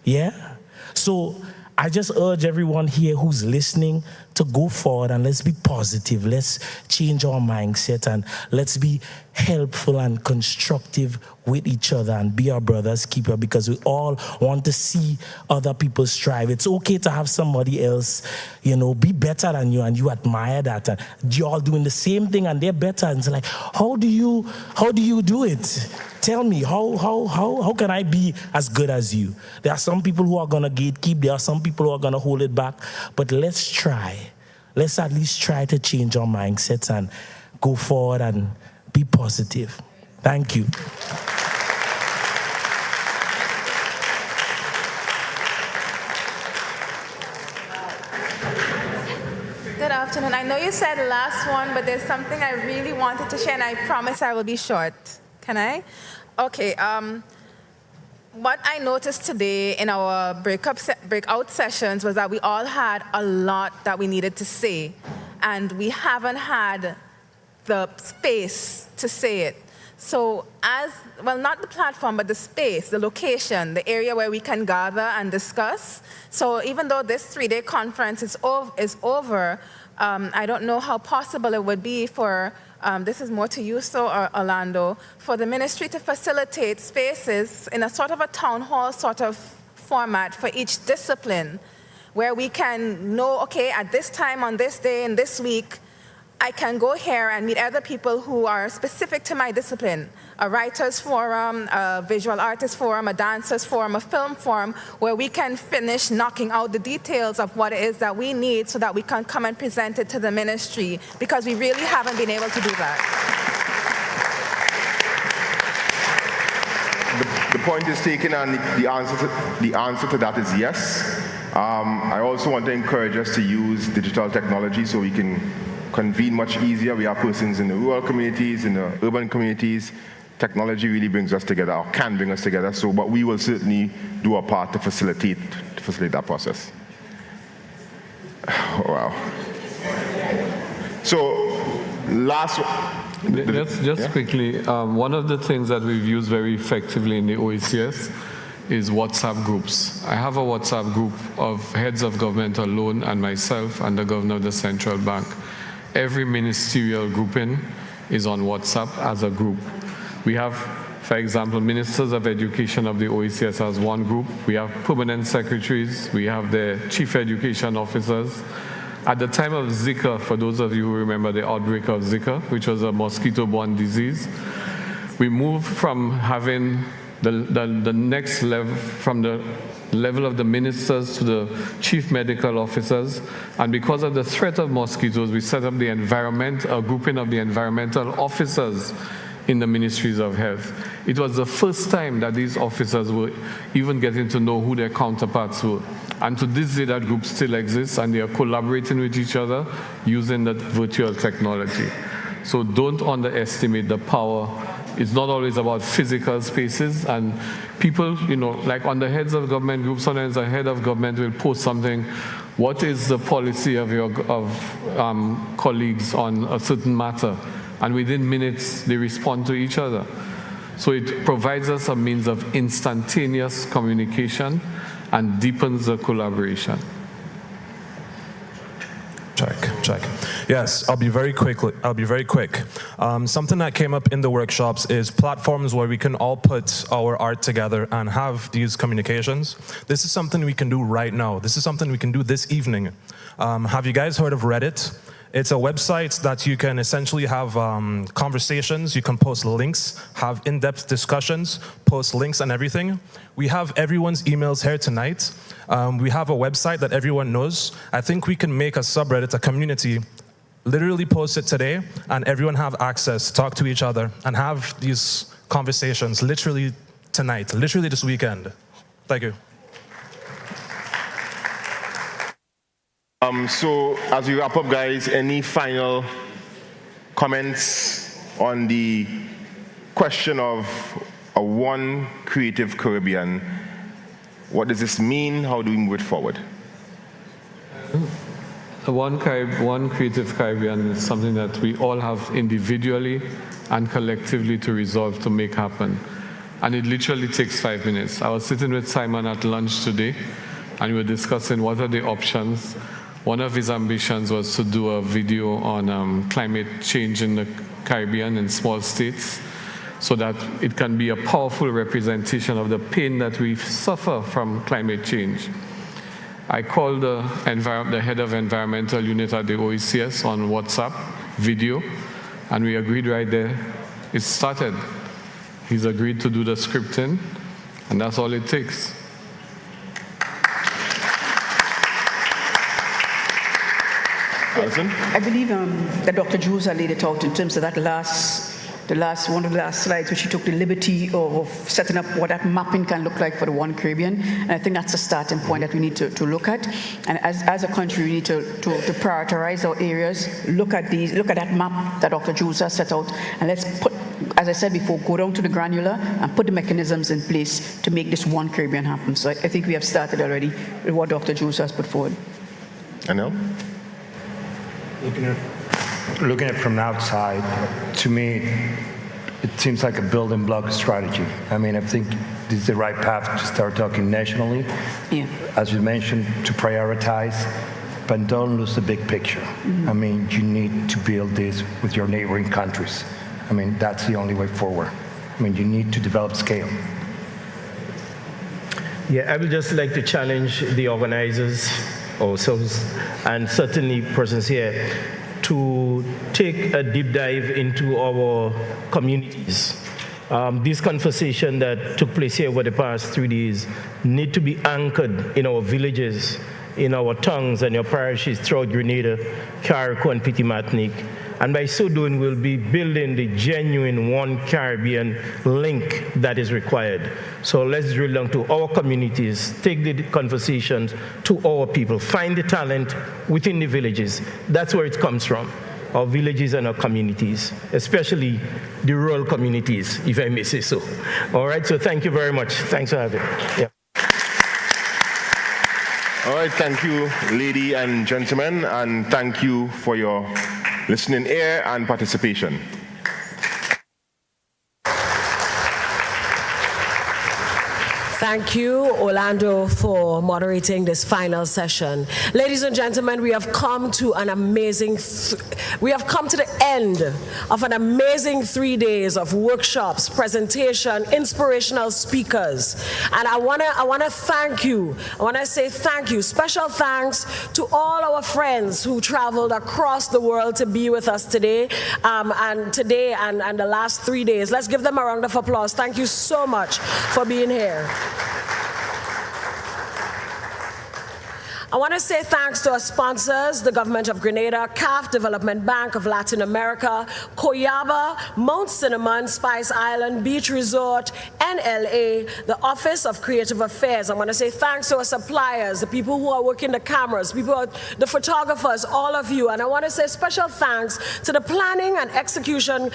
K: yeah? So I just urge everyone here who's listening to go forward and let's be positive. Let's change our mindset and let's be helpful and constructive with each other and be our brother's keeper, because we all want to see other people strive. It's okay to have somebody else, be better than you and you admire that. And you're all doing the same thing and they're better. And it's like, how do you do it? Tell me, how can I be as good as you? There are some people who are going to gatekeep. There are some people who are going to hold it back. But let's try. Let's at least try to change our mindsets and go forward and be positive. Thank you.
N: Good afternoon. I know you said last one, but there's something I really wanted to share, and I promise I will be short. Can I? Okay. What I noticed today in our breakout sessions was that we all had a lot that we needed to say, and we haven't had the space to say it. So not the platform, but the space, the location, the area where we can gather and discuss. So even though this 3-day conference is over, I don't know how possible it would be for, this is more to you, so Orlando, for the ministry to facilitate spaces in a sort of a town hall sort of format for each discipline, where we can know, okay, at this time, on this day, and this week, I can go here and meet other people who are specific to my discipline. A writers forum, a visual artists forum, a dancers forum, a film forum, where we can finish knocking out the details of what it is that we need so that we can come and present it to the ministry, because we really haven't been able to do that.
C: The point is taken, and the answer to that is yes. I also want to encourage us to use digital technology so we can convene much easier. We have persons in the rural communities, in the urban communities. Technology really brings us together, or can bring us together. So, but we will certainly do our part to facilitate that process. Oh, wow. So, last.
B: Just quickly, one of the things that we've used very effectively in the OECS is WhatsApp groups. I have a WhatsApp group of heads of government alone and myself and the governor of the central bank. Every ministerial grouping is on WhatsApp as a group. We have, for example, ministers of education of the OECS as one group. We have permanent secretaries. We have the chief education officers. At the time of Zika, for those of you who remember the outbreak of Zika, which was a mosquito-borne disease, we moved from having the next level, from the level of the ministers to the chief medical officers. And because of the threat of mosquitoes, we set up a grouping of the environmental officers in the ministries of health. It was the first time that these officers were even getting to know who their counterparts were. And to this day, that group still exists, and they are collaborating with each other using that virtual technology. So don't underestimate the power. It's not always about physical spaces, and people, like on the heads of government groups, sometimes the head of government will post something. What is the policy of your colleagues on a certain matter? And within minutes, they respond to each other. So it provides us a means of instantaneous communication and deepens the collaboration.
O: Check. Yes, I'll be very quick. Something that came up in the workshops is platforms where we can all put our art together and have these communications. This is something we can do right now. This is something we can do this evening. Have you guys heard of Reddit? It's a website that you can essentially have conversations, you can post links, have in-depth discussions, post links and everything. We have everyone's emails here tonight. We have a website that everyone knows. I think we can make a subreddit, a community, literally post it today, and everyone have access, talk to each other, and have these conversations literally tonight, literally this weekend. Thank you.
C: So as we wrap up, guys, any final comments on the question of a one creative Caribbean? What does this mean? How do we move it forward?
B: One creative Caribbean is something that we all have individually and collectively to resolve to make happen. And it literally takes 5 minutes. I was sitting with Simon at lunch today, and we were discussing what are the options. One of his ambitions was to do a video on climate change in the Caribbean in small states, so that it can be a powerful representation of the pain that we suffer from climate change. I called the head of environmental unit at the OECS on WhatsApp video, and we agreed right there. It started. He's agreed to do the scripting, and that's all it takes.
G: I believe that Dr. Jules laid it out in terms of that one of the last slides, where she took the liberty of setting up what that mapping can look like for the One Caribbean. And I think that's a starting point that we need to look at. And as a country, we need to prioritize our areas, look at that map that Dr. Jules has set out, and let's put, as I said before, go down to the granular and put the mechanisms in place to make this One Caribbean happen. So I think we have started already with what Dr. Jules has put forward.
C: Anil?
F: Looking at it from outside, to me, it seems like a building block strategy. I mean, I think this is the right path to start talking nationally.
G: Yeah.
F: As you mentioned, to prioritize, but don't lose the big picture.
G: Mm-hmm.
F: I mean, you need to build this with your neighboring countries. I mean, that's the only way forward. I mean, you need to develop scale.
E: Yeah, I would just like to challenge the organizers ourselves, and certainly persons here, to take a deep dive into our communities. This conversation that took place here over the past 3 days need to be anchored in our villages, in our towns and your parishes throughout Grenada, Carriacou, and Petit Martinique. And by so doing, we'll be building the genuine One Caribbean link that is required. So let's drill down to our communities, take the conversations to our people, find the talent within the villages. That's where it comes from, our villages and our communities, especially the rural communities, if I may say so. All right, so thank you very much. Thanks for having me. Yeah.
C: All right, thank you, ladies and gentlemen, and thank you for your listening ear and participation.
A: Thank you, Orlando, for moderating this final session. Ladies and gentlemen, we have come to an amazing, we have come to the end of an amazing 3 days of workshops, presentation, inspirational speakers. And I wanna thank you. I wanna say thank you. Special thanks to all our friends who traveled across the world to be with us today, and the last 3 days. Let's give them a round of applause. Thank you so much for being here. I want to say thanks to our sponsors, the Government of Grenada, CAF, Development Bank of Latin America, Koyaba, Mount Cinnamon, Spice Island, Beach Resort, NLA, the Office of Creative Affairs. I want to say thanks to our suppliers, the people who are working the cameras, the photographers, all of you. And I want to say special thanks to the planning and execution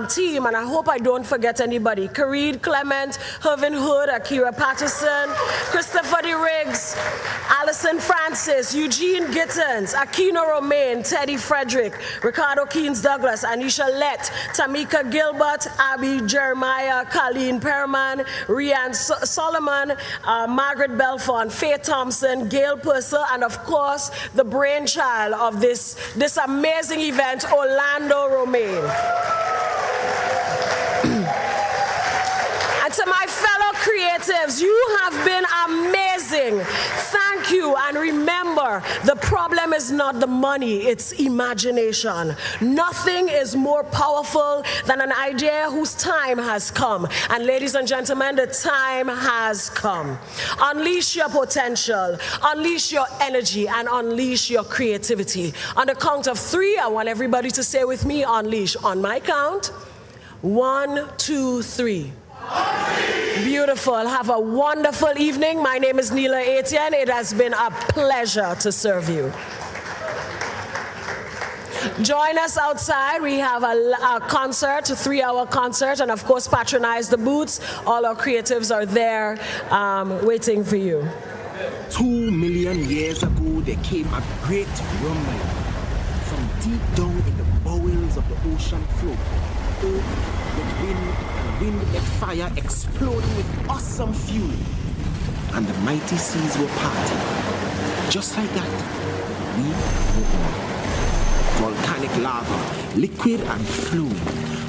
A: team, and I hope I don't forget anybody. Kareed Clement, Hervin Hood, Akira Patterson, Christopher D. Riggs, Alison Francis, Eugene Gittins, Aquino Romain, Teddy Frederick, Ricardo Keynes Douglas, Anisha Lett, Tamika Gilbert, Abby Jeremiah, Colleen Perriman, Rian Solomon, Margaret Belfont, Faye Thompson, Gail Purcell, and of course, the brainchild of this amazing event, Orlando Romain. And to my fellow creatives, you have been amazing. Thank you. And remember, the problem is not the money, it's imagination. Nothing is more powerful than an idea whose time has come. And ladies and gentlemen, the time has come. Unleash your potential, unleash your energy, and unleash your creativity. On the count of 3, I want everybody to say with me, unleash. On my count, 1, 2, 3. Beautiful. Have a wonderful evening. My name is Neela Etienne. It has been a pleasure to serve you. Join us outside. We have a concert, a 3-hour concert, and of course patronize the booths. All our creatives are there waiting for you.
P: 2 million years ago, there came a great rumbling from deep down in the bowels of the ocean floor. Earth with wind met fire exploding with awesome fury, and the mighty seas were parted. Just like that, we were born. Volcanic lava, liquid and fluid.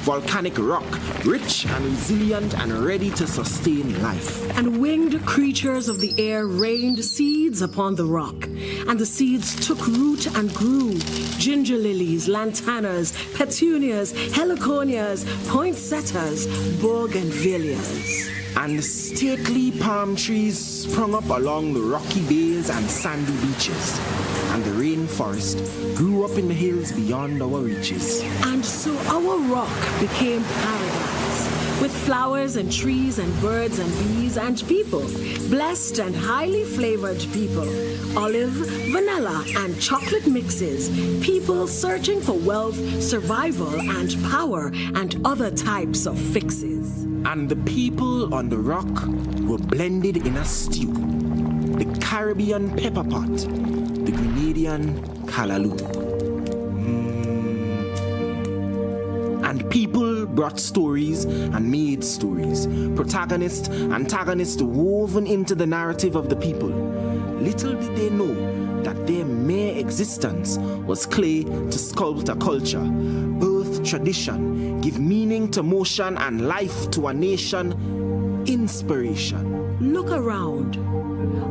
P: Volcanic rock, rich and resilient and ready to sustain life.
A: And winged creatures of the air rained seeds upon the rock, and the seeds took root and grew. Ginger lilies, lantanas, petunias, heliconias, poinsettias, bougainvilleas.
P: And stately palm trees sprung up along the rocky bays and sandy beaches. And the rainforest grew up in the hills beyond our reaches.
A: And so our rock became paradise, with flowers and trees and birds and bees and people, blessed and highly flavored people, olive, vanilla, and chocolate mixes, people searching for wealth, survival, and power, and other types of fixes.
P: And the people on the rock were blended in a stew. The Caribbean pepper pot, the Grenadian callaloo. And people brought stories and made stories, protagonists, antagonists woven into the narrative of the people. Little did they know that their mere existence was clay to sculpt a culture, birth tradition, give meaning to motion and life to a nation, inspiration.
A: Look around.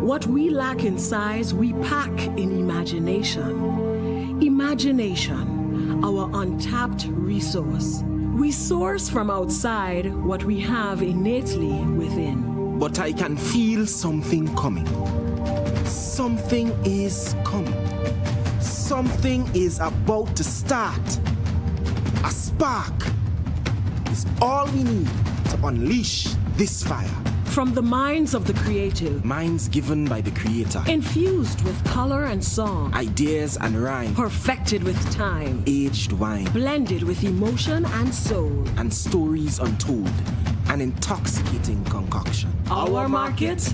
A: What we lack in size, we pack in imagination. Imagination.
Q: our untapped resource. We source from outside what we have innately within.
P: But I can feel something coming. Something is coming. Something is about to start. A spark is all we need to unleash this fire.
Q: From the minds of the creative.
P: Minds given by the Creator.
Q: Infused with color and song.
P: Ideas and rhyme.
Q: Perfected with time.
P: Aged wine.
Q: Blended with emotion and soul.
P: And stories untold. An intoxicating concoction.
Q: Our market,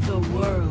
Q: the world.